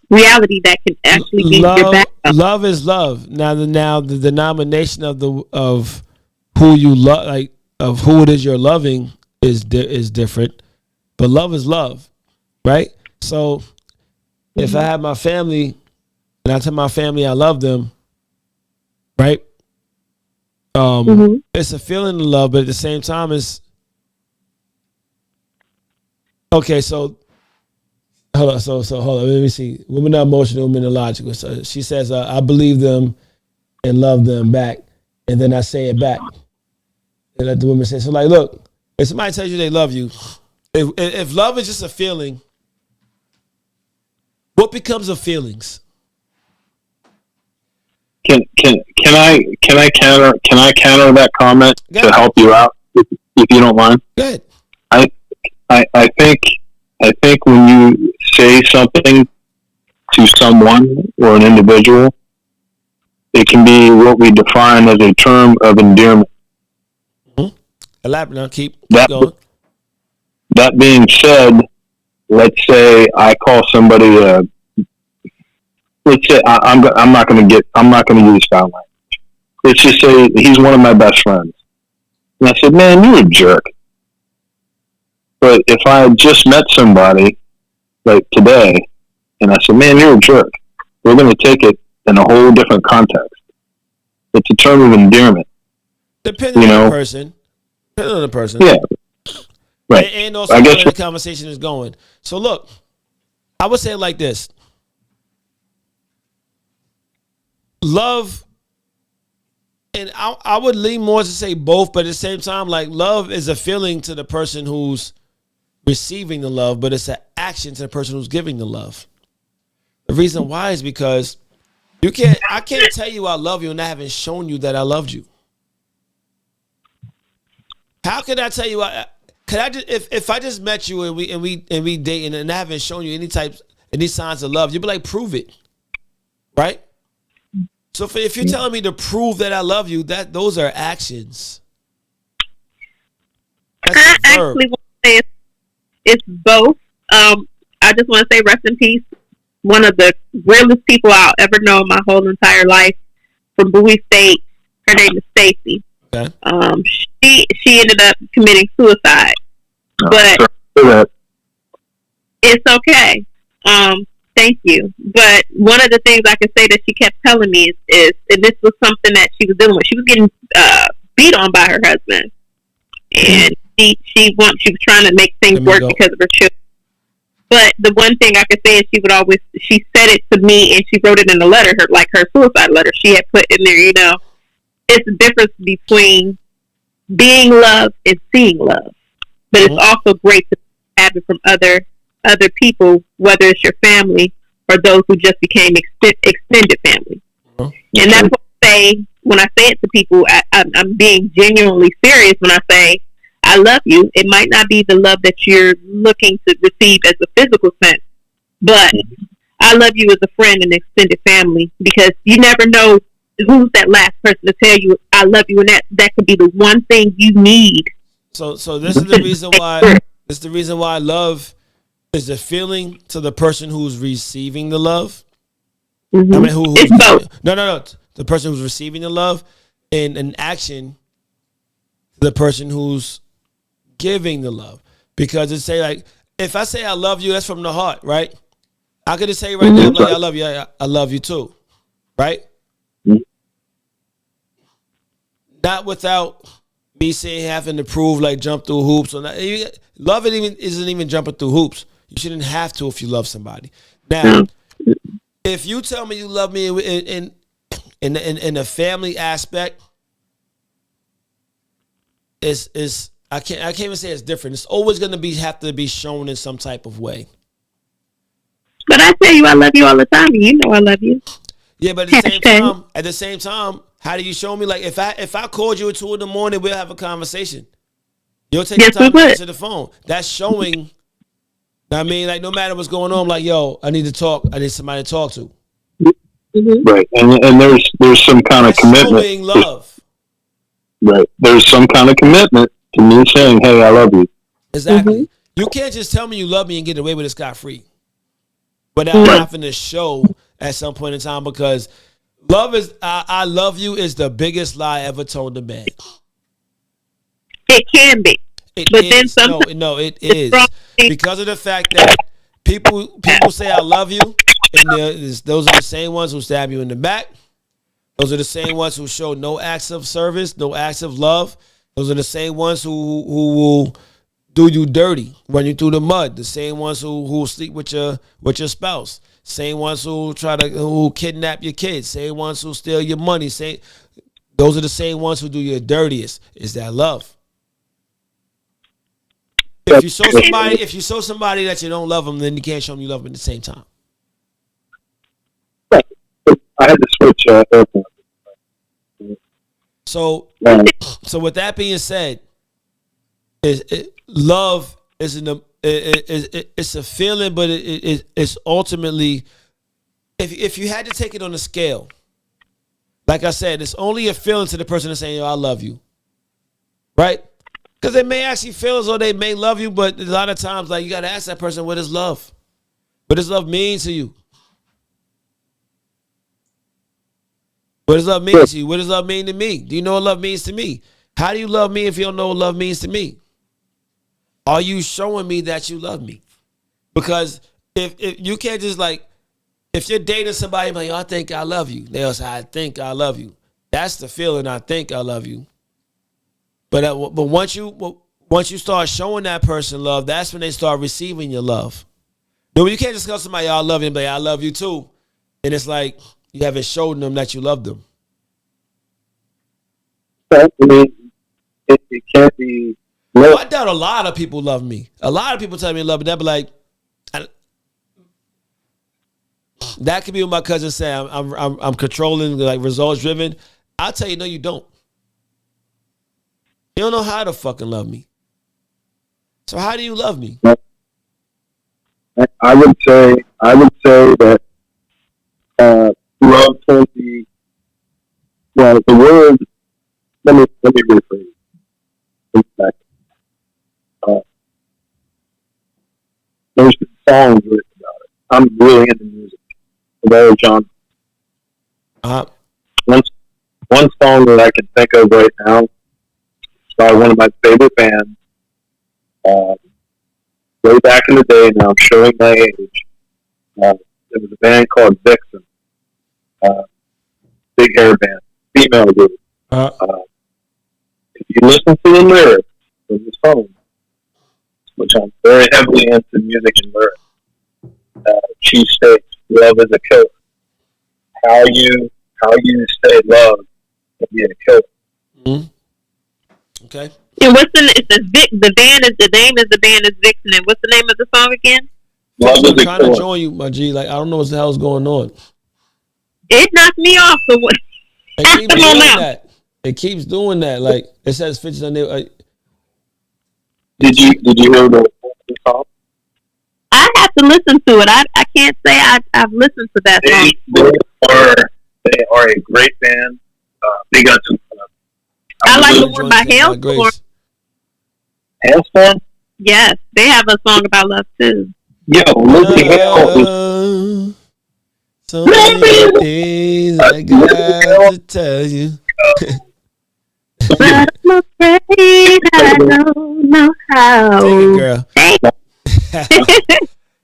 reality that can actually be your backup. Love is love. Now the denomination of who you love, like of who it is you're loving, is different. But love is love, right? So if I have my family and I tell my family I love them, right? It's a feeling of love, but at the same time, it's okay. So hold on. So hold on. Let me see. Women are emotional, women are logical. So she says, I believe them and love them back, and then I say it back. And let the woman say, so like, look, if somebody tells you they love you, if love is just a feeling, what becomes of feelings? Can I counter that comment to help you out if you don't mind? Go ahead. I think when you say something to someone or an individual, it can be what we define as a term of endearment. Mm-hmm. Elaborate now. Keep going. That being said, let's say I call somebody let's say I'm not going to use foul language. Let's just say he's one of my best friends, and I said, "Man, you're a jerk." But if I had just met somebody like today, and I said, "Man, you're a jerk," we're going to take it in a whole different context. It's a term of endearment. Depending on the person. Yeah. Right. And also where the conversation is going. So look, I would say it like this. Love, and I would lean more to say both, but at the same time, like love is a feeling to the person who's receiving the love, but it's an action to the person who's giving the love. The reason why is because I can't tell you I love you and I haven't shown you that I loved you. How can I tell you? Could I just if I just met you and we dating and I haven't shown you any signs of love, you'd be like, prove it, right? So if you're telling me to prove that I love you, those are actions. That's I actually want to say it's both. I just want to say rest in peace. One of the realest people I'll ever know in my whole entire life from Bowie State. Her name is Stacy. Okay. She ended up committing suicide, but it's okay. Thank you. But one of the things I can say that she kept telling me is and this was something that she was dealing with. She was getting beat on by her husband, and she was trying to make things work because of her children. But the one thing I could say is she said it to me, and she wrote it in a letter, her suicide letter. She had put in there, it's the difference between being loved and seeing love. But it's also great to have it from other people, whether it's your family or those who just became extended family. And that's what I say when I say it to people. I'm being genuinely serious when I say I love you. It might not be the love that you're looking to receive as a physical sense, but I love you as a friend and extended family, because you never know who's that last person to tell you I love you, and that could be the one thing you need. So this is the reason why. It's the reason why love is the feeling to the person who's receiving the love. Mm-hmm. I mean, it's both. No. The person who's receiving the love, and an action to the person who's giving the love. Because it's like, if I say I love you, that's from the heart, right? I could just say right now, like, I love you. I love you too, right? Mm-hmm. Not without me saying having to prove, like, jump through hoops or not. Love isn't even jumping through hoops. You shouldn't have to if you love somebody. Now, if you tell me you love me in a family aspect, is I can't even say it's different. It's always going to have to be shown in some type of way. But I tell you I love you all the time, and you know I love you. Yeah, but at the same time, how do you show me? Like, if I called you at 2 a.m, we'll have a conversation. You'll take the time to answer the phone. That's showing. I mean, like, no matter what's going on, I'm like, yo, I need to talk. I need somebody to talk to. Mm-hmm. Right, and there's some kind of commitment. Showing love. Right, there's some kind of commitment to me saying, "Hey, I love you." Exactly. Mm-hmm. You can't just tell me you love me and get away with it scot-free without having to show at some point in time, because love is I love you is the biggest lie ever told to man. It can be. But then no, it is because of the fact that people say I love you, and those are the same ones who stab you in the back. Those are the same ones who show no acts of service, no acts of love. Those are the same ones who will do you dirty, run you through the mud. The same ones who sleep with your spouse. Same ones who who kidnap your kids. Same ones who steal your money. Those are the same ones who do your dirtiest. Is that love? If you show somebody that you don't love them, then you can't show them you love them at the same time. I had to switch airplanes. So with that being said, love it's a feeling, but it's ultimately, if you had to take it on a scale, like I said, it's only a feeling to the person that's saying, "Yo, I love you," right? Because they may actually feel as though they may love you, but a lot of times, like, you got to ask that person, what is love? What does love mean to you? What does love mean to you? What does love mean to me? Do you know what love means to me? How do you love me if you don't know what love means to me? Are you showing me that you love me? Because if you can't just, like, if you're dating somebody, like, I think I love you. They'll say, I think I love you. That's the feeling, I think I love you. But once you start showing that person love, that's when they start receiving your love. No, you can't just tell somebody, I love you, and be like, I love you too. And it's like you haven't shown them that you love them. I mean, it can't be. Well, I doubt a lot of people love me. A lot of people tell me they love me. They'll be like, that could be what my cousin say. I'm controlling, like, results driven. I'll tell you, no, you don't. You don't know how to fucking love me. So how do you love me? I would say that love can be, well, the word. Let me rephrase it. There's songs written about it. I'm really into music. Very John. Uh-huh. Once one song that I can think of right now is by one of my favorite bands. Way back in the day, now I'm showing my age. There was a band called Vixen, big hair band, female group. If you listen to the lyrics of the song, which I'm very heavily into music and lyrics, she states, "Love is a killer." How you say love can be a killer. Mm-hmm. Okay. And what's the band is the name of the band is Vixen, and what's the name of the song again? Love is I'm a trying killer. to join you, my G. Like, I don't know what the hell's going on. It knocked me off. So what? It keeps doing that. It keeps doing that. Like, it says features on there. Did you hear the song? I have to listen to it. I can't say I've listened to that song. They are a great band. They got some. I like the one by Hailstorm. Hailstorm? Yes, they have a song about love too. Yo, Lizzie Hale. So many things I got to tell you. But I'm afraid I don't know how. Take it, girl.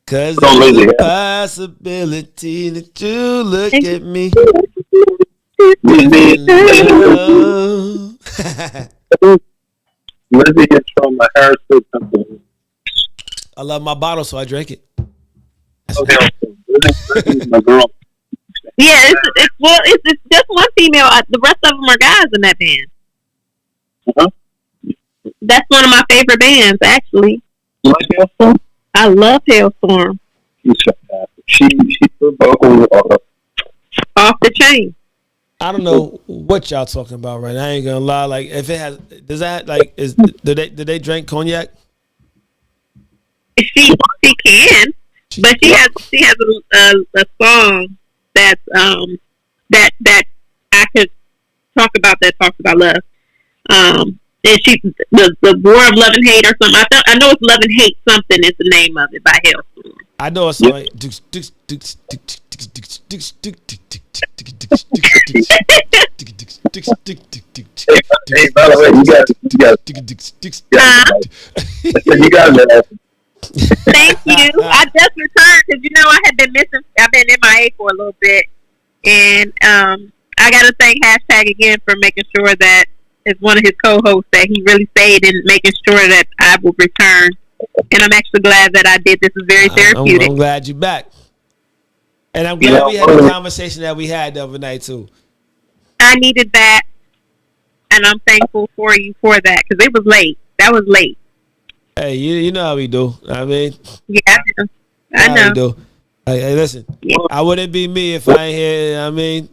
Cause there's a possibility that you look at me. Lizzie is from Harrisburg, Pennsylvania. I love my bottle, so I drank it. Okay, Lizzie's my girl. Yeah, it's just one female. The rest of them are guys in that band. Uh-huh. That's one of my favorite bands, actually. You like Hailstorm? I love Hailstorm. She's fantastic. She's vocal off the chain. I don't know what y'all talking about right now. I ain't gonna lie. Like, if it has, does that like do they drink cognac? She can, but she has a song that's that I could talk about that talks about love. And she the War of Love and Hate or something. I know it's Love and Hate something is the name of it by Hailstorm. I know it's like Hey, by the way, you guys Thank you. I just returned because I had been missing. I've been MIA for a little bit, and I got to thank Hashtag again for making sure that as one of his co-hosts that he really stayed and making sure that I will return. And I'm actually glad that I did. This is very therapeutic. I'm glad you're back, and I'm glad we had the conversation that we had the other night too. I needed that, and I'm thankful for you for that because it was late. That was late. Hey, you know how we do. I mean, yeah, I know. How we do. Hey, listen, I wouldn't be me if I ain't here. I mean,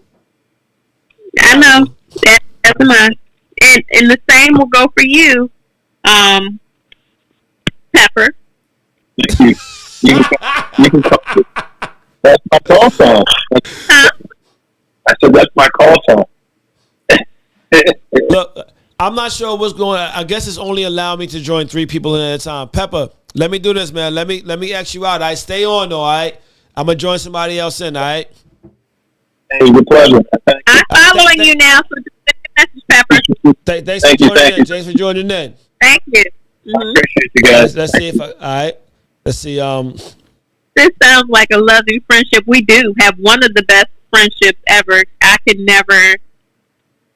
I know that's mine, and the same will go for you, Pepper. Thank you. You can call it. That's my call song. I said that's my call song. Look, I'm not sure what's going on. I guess it's only allowed me to join 3 people at a time. Pepper, let me do this, man. Let me ask you out. I stay on though, all right? I'm gonna join somebody else in, all right? Hey, your pleasure. I'm following you now, so just send me a message, Pepper. Thanks for joining in. Thanks for joining in. Thank you. Mm-hmm. I appreciate you guys. Let's see if all right. Let's see. This sounds like a loving friendship. We do have one of the best friendships ever. I could never.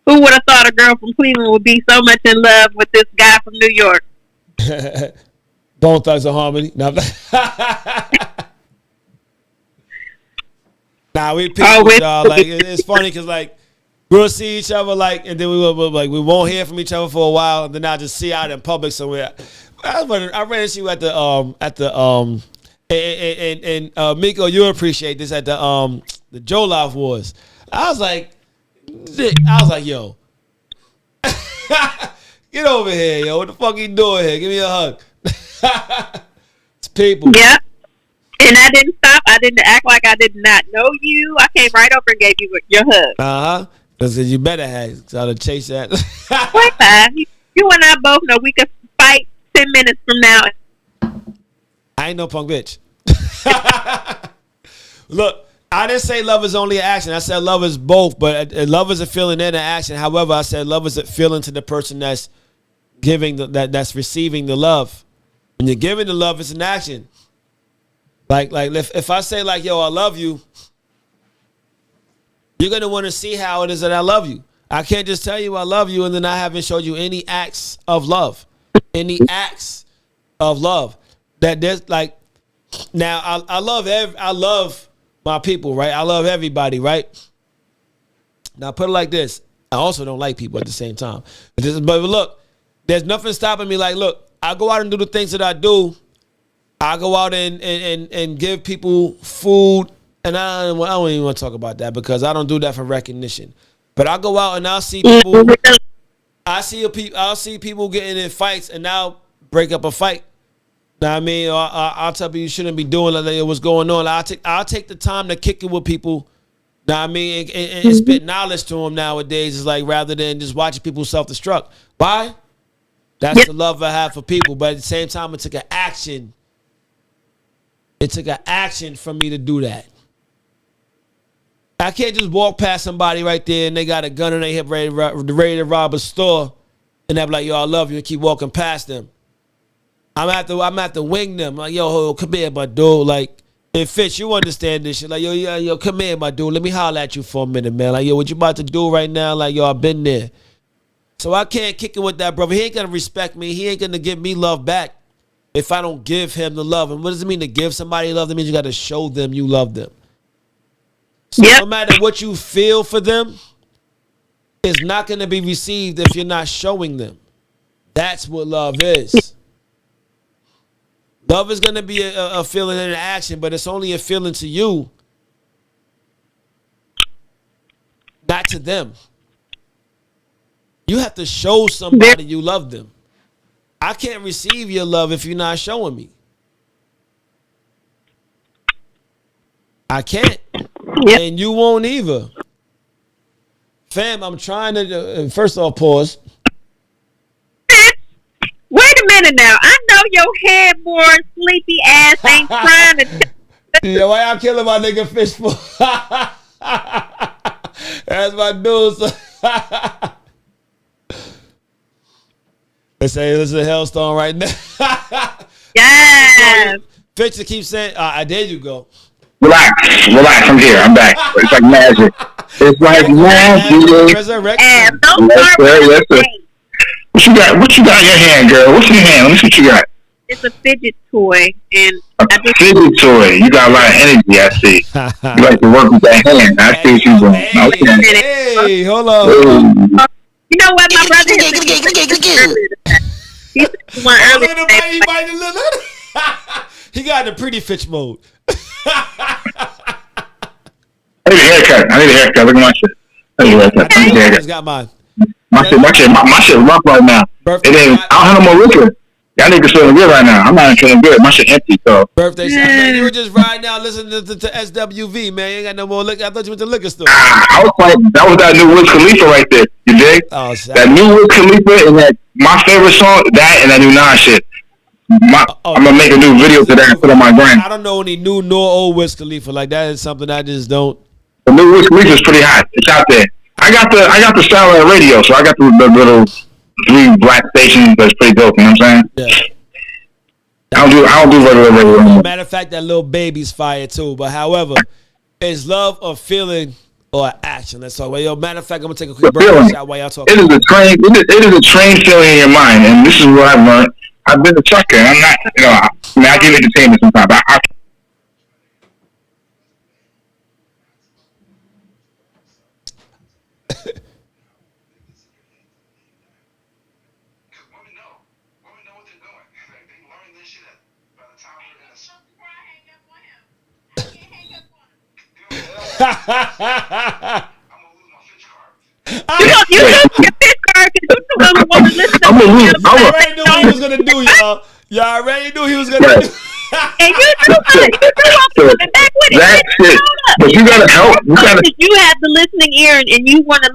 Who would have thought a girl from Cleveland would be so much in love with this guy from New York? Bone Thugs and Harmony. Nah, we people, y'all. Like, it's funny because like we'll see each other like, and then we won't hear from each other for a while, and then I'll just see out in public somewhere. I ran into you at the and Miko, you'll appreciate this at the Joe Live Wars. I was like, yo, get over here, yo. What the fuck you doing here? Give me a hug. It's people. Yeah. And I didn't stop. I didn't act like I did not know you. I came right over and gave you your hug. Because you better have. So I'll chase that. Wait, you and I both know we could fight 10 minutes from now. I ain't no punk bitch. Look, I didn't say love is only an action. I said love is both, but love is a feeling and an action. However, I said love is a feeling to the person that's giving that's receiving the love. When you're giving the love, it's an action. Like if I say like, yo, I love you, you're gonna want to see how it is that I love you. I can't just tell you I love you and then I haven't showed you any acts of love. Any acts of love. That there's like, now I love my people, right? I love everybody, right? Now put it like this. I also don't like people at the same time. But look, there's nothing stopping me. Like, look, I go out and do the things that I do. I go out and give people food. And I don't even want to talk about that because I don't do that for recognition. But I go out and I'll see people. I'll see people getting in fights and I'll break up a fight. Know what I mean? I'll tell people you shouldn't be doing like what's going on. I'll take the time to kick it with people. Know what I mean? And spit knowledge to them nowadays. Is like rather than just watching people self-destruct. Why? That's the love I have for people. But at the same time, it took an action. It took an action for me to do that. I can't just walk past somebody right there and they got a gun in their hip ready to rob a store and they're like, yo, I love you, and keep walking past them. I'm at to wing them. Like, yo, come here, my dude. Like, if Fitz, you understand this shit. Like, yo, come here, my dude. Let me holler at you for a minute, man. Like, yo, what you about to do right now? Like, yo, I've been there. So I can't kick it with that brother. He ain't going to respect me. He ain't going to give me love back if I don't give him the love. And what does it mean to give somebody love? That means you got to show them you love them. So no matter what you feel for them, it's not going to be received if you're not showing them. That's what love is. Love is going to be a feeling and an action, but it's only a feeling to you, not to them. You have to show somebody you love them. I can't receive your love if you're not showing me. I can't. Yep. And you won't either. Fam, I'm trying to, first off, pause. Wait a minute now. I know your head-born sleepy ass ain't trying to. Yeah, why y'all killing my nigga Fish for? That's my dude. They say this is a hailstone right now. Yes. Fish keeps saying, there you go. Relax. I'm here. I'm back. It's like magic. It's like magic. Resurrection. Yes, sir. What you got in your hand, girl? What's in your hand? Let me see what you got. It's a fidget toy, and fidget toy. You got a lot of energy. I see. You like to work with that hand. I see what you're doing. Hey, hold on. You know what, my brother He's one earlier. He got the pretty Fitch mode. I need a haircut. Look at my shit. I need a haircut. I just got mine. My shit rough right now. It ain't. I don't have no more liquor. Y'all niggas feeling good right now. I'm not feeling good. My shit empty. So birthday shot, man. You were just riding out listening to SWV, man. You ain't got no more liquor. I thought you went to the liquor store. I was like, that was that new Wiz Khalifa right there. You dig? Oh, that new Wiz Khalifa and that my favorite song, that and that new Nas shit. I'm gonna make a new video to that and put on my gram. I don't know any new nor old Wiz Khalifa. Like that is something I just don't. The new Wiz Khalifa is pretty hot. It's out there. I got the satellite radio, so I got the little 3 black stations. That's pretty dope. You know what I'm saying? Yeah. I don't do regular radio anymore. Matter of fact, that little baby's fire too. But however, is love a feeling or action? Let's talk about. Yo, matter of fact, I'm gonna take a quick break shot while y'all talking. It is a trained feeling in your mind, and this is what I've learned. I've been a trucker, and I'm not. I give entertainment sometimes. You lose your Fitch card because you don't want to listen to I'm gonna lose. I already knew what he was gonna do, y'all. Y'all already knew he was gonna do. And you do want women back with it. That's it. But you gotta help. You have the listening ear, and you want to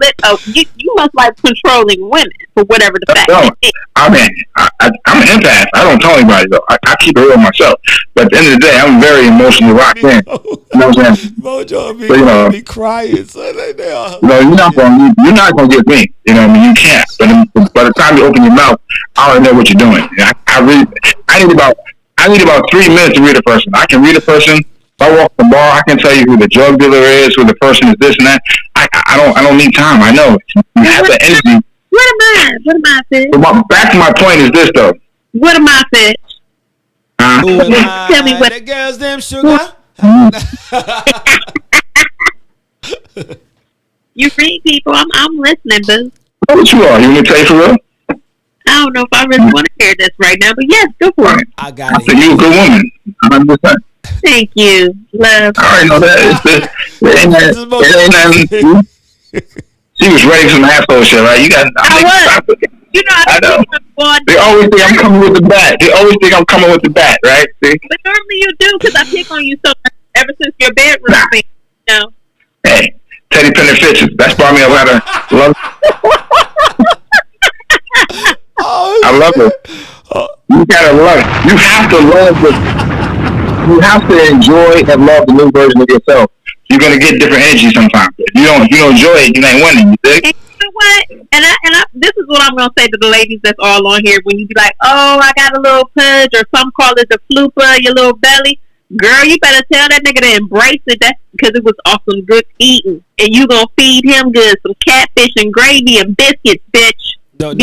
you must like controlling women for whatever the fact. No, I mean, I'm an empath. I don't tell anybody though. I keep it real myself. But at the end of the day, I'm very emotionally locked in. You know what I'm saying? Mojo be crying. So no, you're not gonna get me. You know what I mean? You can't. But by the time you open your mouth, I already know what you're doing. I need about 3 minutes to read a person. I can read a person. If I walk the bar, I can tell you who the drug dealer is, who the person is, this and that. I don't need time. I know. You have the energy. What am I, Fitch? Back to my point is this though. What am I, Fitch? Tell me what the girls them sugar. You read people. I'm listening, boo. What you are? You want me to tell you for real? I don't know if I really want to hear this right now, but yes, go for it. I got it. So you a good woman. 100%. Thank you. Love. I already know that. She was ready for some asshole shit, right? You got. I was. You know, I know. They always think I'm coming with the bat. Right? See? But normally you do, because I pick on you so much ever since your bedroom thing. You know? Hey, Teddy Penderfitches. That's brought me a lot of love. I love it. You gotta love it. You have to love it. You have to enjoy and love the new version of yourself. You're gonna get different energy sometimes. If you don't enjoy it, you ain't winning. You think? And you know what? And I this is what I'm gonna say to the ladies that's all on here. When you be like, "Oh, I got a little pudge," or some call it the flooper, your little belly. Girl, you better tell that nigga to embrace it. That's because it was awesome, good eating, and you gonna feed him good, some catfish and gravy and biscuits, bitch. No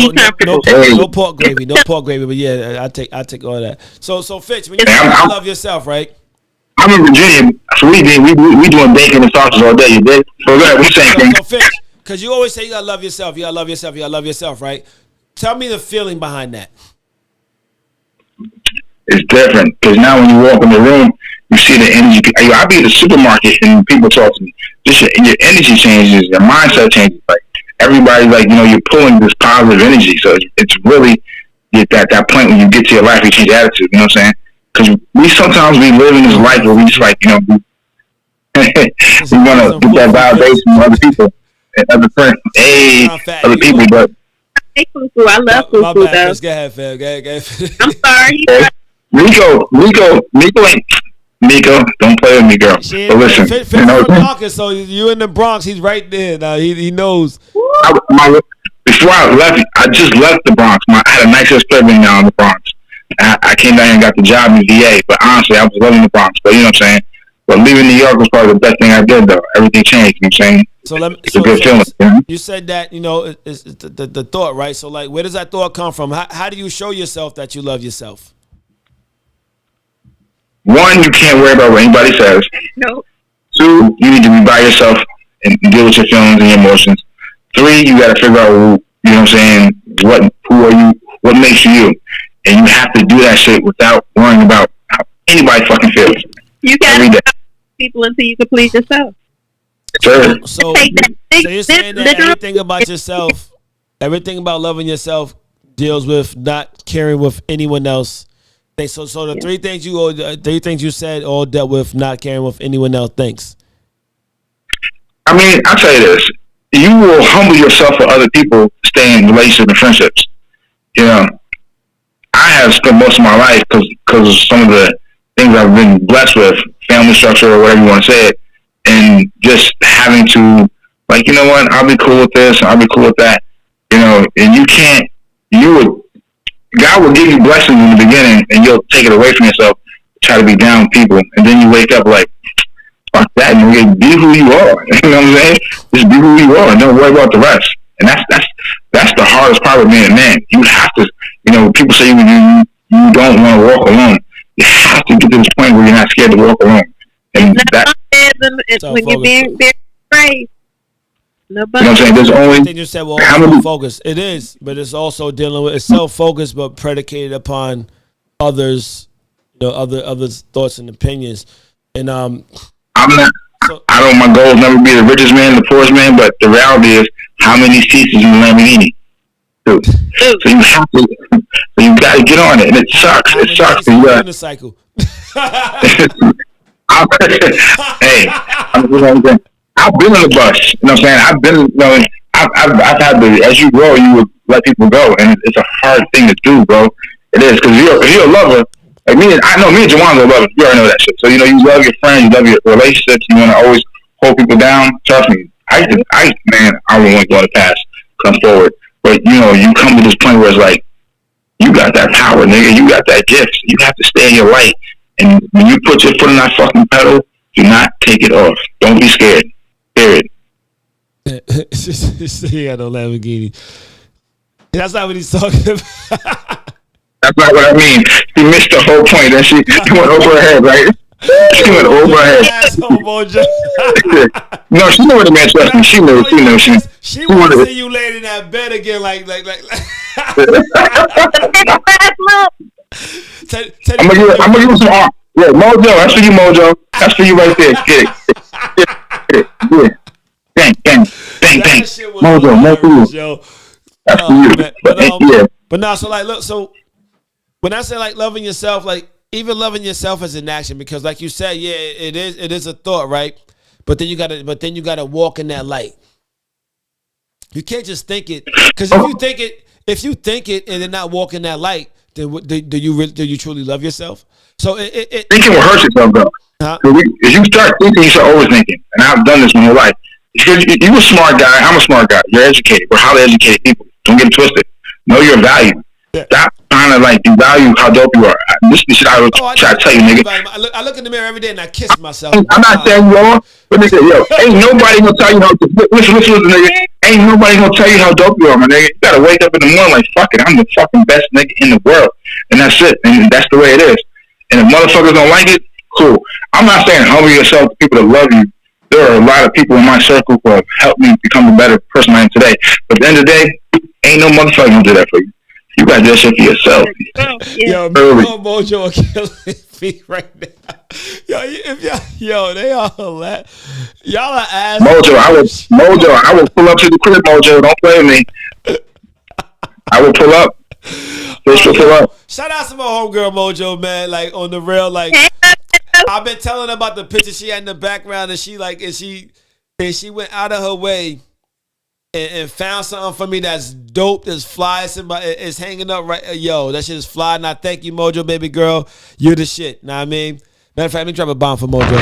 pork gravy, but yeah, I take all that. So Fitch, when you love yourself, right? I'm in Virginia, so we doing bacon and sausages all day. You dig? So we saying so Fitch, because you always say you gotta love yourself, right? Tell me the feeling behind that. It's different because now when you walk in the room, you see the energy. I'll be in the supermarket and people talk to me. Just your energy changes, your mindset changes. Like everybody's like, you're pulling this positive energy. So it's really at that point when you get to your life, you change your attitude. You know what I'm saying? Because we live in this life where we just like, we want to get that validation from other people and other friends, other people. But hey, Fufu, I love Fufu though. Go ahead, Phil. Go ahead. I'm sorry. Miko, don't play with me, girl. But listen, so you in the Bronx, he's right there. Now he knows. Before I left, I just left the Bronx. I had a nice living now in the Bronx. I came down here and got the job in VA, but honestly, I was loving the Bronx. But you know what I'm saying? But leaving New York was probably the best thing I did, though. Everything changed. You know what I'm saying? It's a good feeling. You said that, it's the thought, right? So, like, where does that thought come from? How do you show yourself that you love yourself? One, you can't worry about what anybody says. No. Two, you need to be by yourself and deal with your feelings and your emotions. Three, you got to figure out, you know what I'm saying, who are you, what makes you. And you have to do that shit without worrying about how anybody fucking feels. You can't help people until you can please yourself. Sure. So you're saying that everything about yourself, everything about loving yourself deals with not caring with anyone else. So the three things you said all dealt with not caring with anyone else. Thanks. I mean, I'll tell you this. You will humble yourself for other people to stay in relationships and friendships. I have spent most of my life because of some of the things I've been blessed with, family structure or whatever you want to say it, and just having to, like, you know what, I'll be cool with this, and I'll be cool with that, and God will give you blessings in the beginning, and you'll take it away from yourself, try to be down with people, and then you wake up like, fuck that, and be who you are, you know what I'm saying? Just be who you are, and don't worry about the rest. And that's the hardest part of being a man. You have to, people say you don't want to walk alone. You have to get to this point where you're not scared to walk alone. And when you're being afraid. You know what I'm saying? There's only you said, self-focus. It is, but it's also dealing with self-focus, but predicated upon others, others' thoughts and opinions. And I'm not. My goal is never be the richest man, the poorest man, but the reality is, how many seats is in the Lamborghini? So you have to. So you got to get on it, and it sucks. It sucks. Unicycle. Hey, I've been on the bus. You know what I'm saying? I've been, you know, I've had to. As you grow, you would let people go, and it's a hard thing to do, bro. It is because if you're a lover. Like I know me and Jawan are lovers. You already know that shit. So you know, you love your friends, you love your relationships. You want to always hold people down. Trust me, I don't want to go in the past, come forward. But you know, you come to this point where it's like, you got that power, nigga. You got that gift. You have to stay in your light. And when you put your foot on that fucking pedal, do not take it off. Don't be scared. Period. He had no Lamborghini. That's not what he's talking about. That's not what I mean. She missed the whole point. And she went over her head, right? She went over her head. No, she knew what it meant. Trust me. She knew. She wanted to see you laying in that bed again, like. I'm gonna give you some art. Yeah, Mojo. That's for you, Mojo. That's for you right there. Get it. Bang. Mojo. That's for you. But no, so like, look, so when I say like loving yourself, like even loving yourself is an action, because like you said, yeah, it is a thought, right? But then you gotta walk in that light. You can't just think it, because if you think it and then not walk in that light, then do you truly love yourself? So thinking will hurt yourself though. Huh? If you start thinking, you start overthinking, and I've done this my whole life. Because you're a smart guy, I'm a smart guy. You're educated. We're highly educated people. Don't get it twisted. Know your value. Yeah. Stop trying to like devalue how dope you are. This is the shit I was trying to tell you, nigga. I look in the mirror every day and I kiss myself. I'm not saying you are, but nigga, ain't nobody gonna tell you how. Listen, nigga. Ain't nobody gonna tell you how dope you are, my nigga. You gotta wake up in the morning like, fuck it, I'm the fucking best nigga in the world, and that's it. And that's the way it is. And if motherfuckers don't like it, cool. I'm not saying humble yourself to people that love you. There are a lot of people in my circle who have helped me become the better person I am today. But at the end of the day, ain't no motherfucker gonna do that for you. You got that shit for yourself. Yo, Mojo are killing me right now. Yo, they all laugh. Y'all are ass. Mojo, I will pull up to the crib, Mojo. Don't play with me. I will pull up. Pull up. Shout out to my homegirl Mojo, man. Like on the real, like I've been telling her about the picture she had in the background, and she went out of her way and found something for me that's dope, that's fly. It's hanging up right. Yo, that shit is fly. And I thank you, Mojo, baby girl. You're the shit. Know what I mean? Matter of fact, let me drop a bomb for Mojo.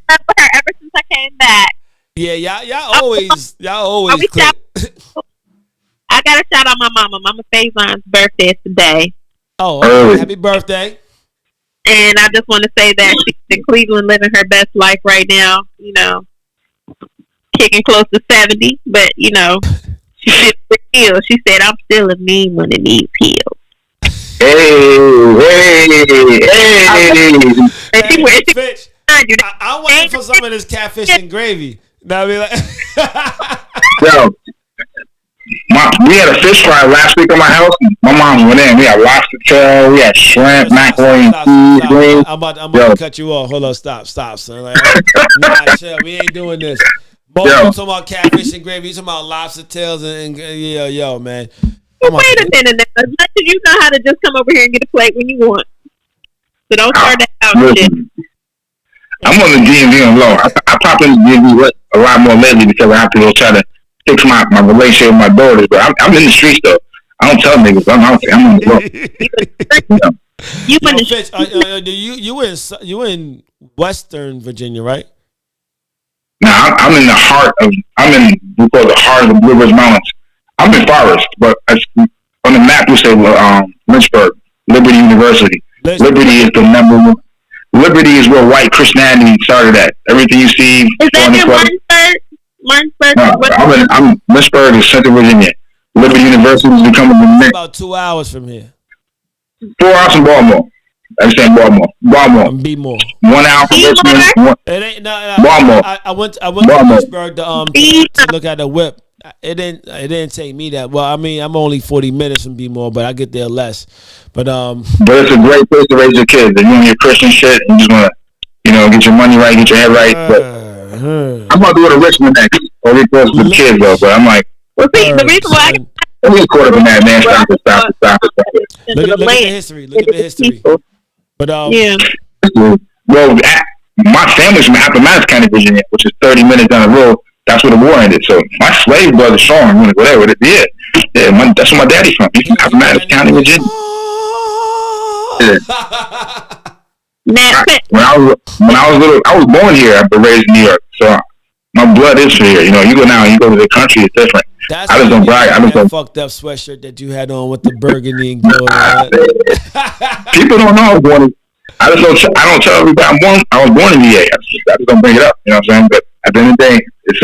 I've been with her ever since I came back. Yeah, y'all always click. I got a shout out my mama. Mama Faison's birthday is today. Oh, happy birthday. And I just want to say that she's in Cleveland living her best life right now. You know, kicking close to 70. But, you know, she should heal. She said, I'm still a mean one that needs healed. Hey. Bitch, I'm waiting for some of this catfish and gravy. Now I be like, yo, we had a fish fry last week at my house. My mom went in. We had lobster tail. We had shrimp, macaroni, and cheese. I'm about to cut you off. Hold on, stop, son. Like, nah, chill. We ain't doing this. Both talking about catfish and gravy. You talking about lobster tails and yo, man. Wait a minute now. As much as you know how to just come over here and get a plate when you want. So don't start that out shit. I'm on the DMV on low. I pop in the DMV a lot more lately because I have to go try to fix my relationship with my daughters. But I'm in the streets though. I don't tell niggas. I'm on the low. You in Western Virginia, right? Nah, I'm in the heart of. We call it the heart of the Blue Ridge Mountains. I'm in Forest, but on the map you say Lynchburg, Liberty University. Liberty is the number one. Liberty is where white Christianity started at. Everything you see. Is that in Lynchburg? No, I'm Lynchburg is Central Virginia. Liberty University is becoming the next. About 2 hours from here. 4 hours from Baltimore. I'm saying Baltimore. Be more. 1 hour from Richmond. It ain't no. Baltimore. I went to Lynchburg to look at the whip. It didn't take me that well. I mean, I'm only 40 minutes from B-more, but I get there less. But it's a great place to raise your kids. If you want your Christian shit, you just want to, get your money right, get your head right. But I'm about to go to Richmond next, or because the kids though. But I'm like, the reason why Don't get caught up in that, man. Stop it. Look at the history. Look at the history. But yeah. Well, my family's from Appomattox County, Virginia, which is 30 minutes down the road. That's where the war ended. So my slave brother Sean, whatever it is, that's where my daddy's from. He's from Appomattox County, Virginia. Yeah. When I was little, I was born here, but raised in New York. So my blood is here. You know, you go now, you go to the country, it's different. That's I just don't brag. I just don't. Fucked up sweatshirt that you had on with the burgundy and gold. People don't know I was born. I don't tell everybody I was born in VA. I just don't bring it up. You know what I'm saying? But at the end of the day, it is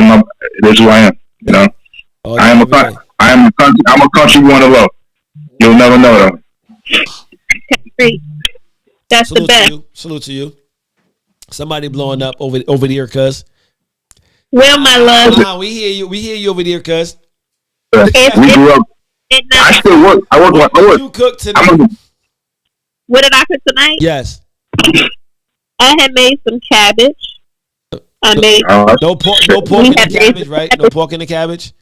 who I am. You know, I'm a country boy of love. You'll never know though. Great. That's Salute the best. to you. Salute to you. Somebody blowing up over there, cuz. Well, my love. We hear you. We hear you over there, cuz. We grew up. I still work. I work. You cook tonight. What did I cook tonight? Yes. I had made some cabbage. I made no pork in the cabbage, right? No pork in the cabbage.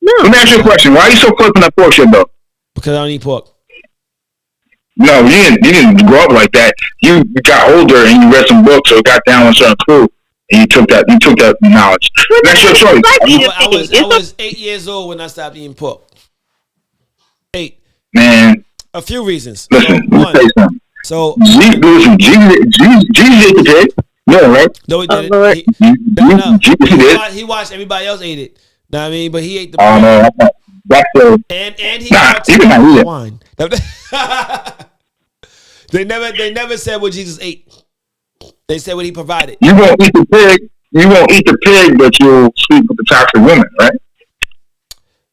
No. Let me ask you a question. Why are you so close on that pork shit though? Because I don't eat pork. No, you didn't grow up like that. You got older and you read some books or got down on a certain crew and you took that knowledge. That's your choice. I was 8 years old when I stopped eating pork. 8. Man. A few reasons. Listen, let me say something. So Jesus ate the pig. Yeah, right? No, he didn't. Jesus did. He watched everybody else ate it. Know what I mean? But he ate the pig. Oh no, that's and he even not wine. They never said what Jesus ate. They said what he provided. You won't eat the pig. You won't eat the pig, but you'll sleep with the toxic woman, right?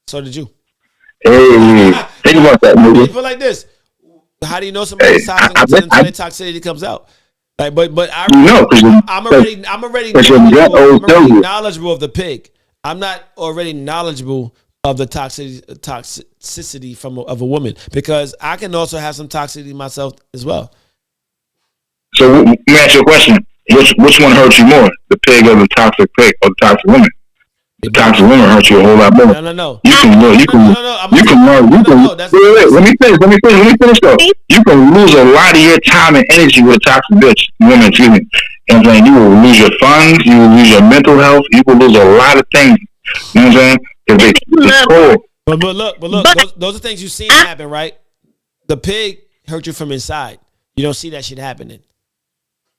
So did you. Hey, think about that, movie. You feel like this. How do you know somebody's toxic until the toxicity comes out? Like, but I'm already knowledgeable of the pig. I'm not already knowledgeable of the toxicity of a woman, because I can also have some toxicity myself as well. So let me ask you a question: Which one hurts you more, the pig or the toxic pig or the toxic woman? The toxic woman hurts you a whole lot more. No. You can learn. Wait. Let me finish though. You can lose a lot of your time and energy with a toxic woman. Excuse me. And then you will lose your funds. You will lose your mental health. You will lose a lot of things. You know what I'm saying? It's cold. But look. Those are things you've seen happen, right? The pig hurt you from inside. You don't see that shit happening.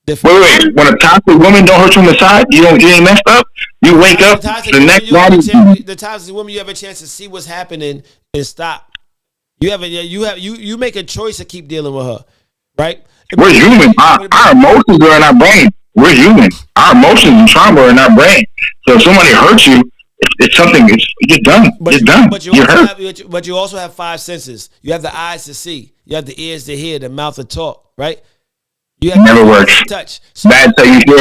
Wait. When a toxic woman don't hurt you from the side, you ain't messed up. You wake up the next morning. The toxic woman, you have a chance to see what's happening and stop. You make a choice to keep dealing with her, right? We're human. Our emotions are in our brain. We're human. Our emotions and trauma are in our brain. So if somebody hurts you, it's something. You're done. You're done. But you also have 5 senses. You have the eyes to see. You have the ears to hear. The mouth to talk. Right. You have never works. Touch. So not until you heal.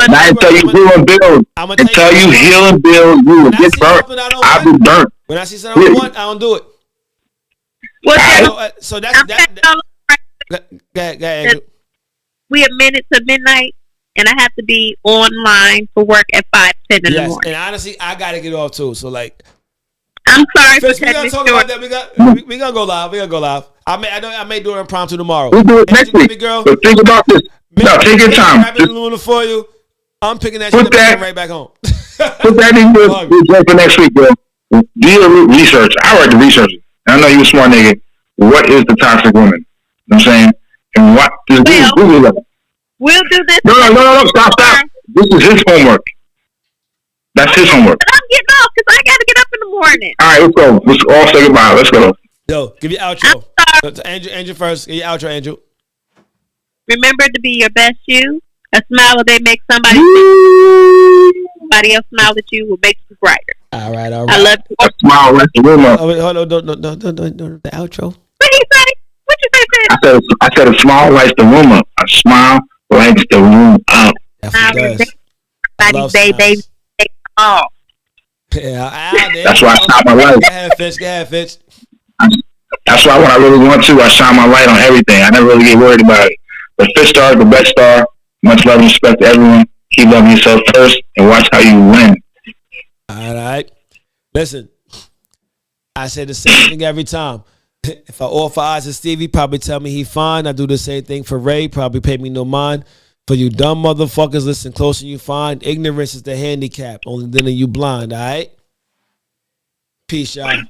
Not until you heal and build. Until you heal and build, you will get burnt. I'll be burnt. When I see something I want, I don't do it. So that's that. Go ahead. We are minutes to midnight, and I have to be online for work at 5:10 in the morning. And honestly, I gotta get off too. So like, I'm sorry. Fish, we gotta talk about that. We gonna go live. I may do an impromptu tomorrow. We'll do it next week. Girl. But think about this. No, take your time. For you. I'm picking that shit up right back home. Put that in your for next week, bro. Do your research. I read the research. I know you a smart nigga. What is the toxic woman? You know what I'm saying? And what is Google that? We'll do this. No. Stop. This is his homework. That's his homework. But I'm getting off because I got to get up in the morning. All right, let's go. Let's all say goodbye. Let's go. Yo, give your outro. Andrew first. Give your outro, Andrew. Remember to be your best you. A smile a day makes somebody else smile at you will make you brighter. All right. I love you. A smile like the room up. Oh, wait, hold on. Don't the outro. What did you say? What you say? I said a smile lights the room up. A smile lights the room up. Everybody's day, baby. Oh. Yeah, that's why I shine my light. Go ahead, Fitch. That's why when I really want to, I shine my light on everything. I never really get worried about it. But Fitch Star, the best star. Much love and respect to everyone. Keep loving yourself first and watch how you win. All right. Listen, I say the same thing every time. If I offer eyes to Stevie, probably tell me he fine. I do the same thing for Ray, probably pay me no mind. For you dumb motherfuckers, listen closer you find. Ignorance is the handicap. Only then are you blind, all right? Peace, y'all.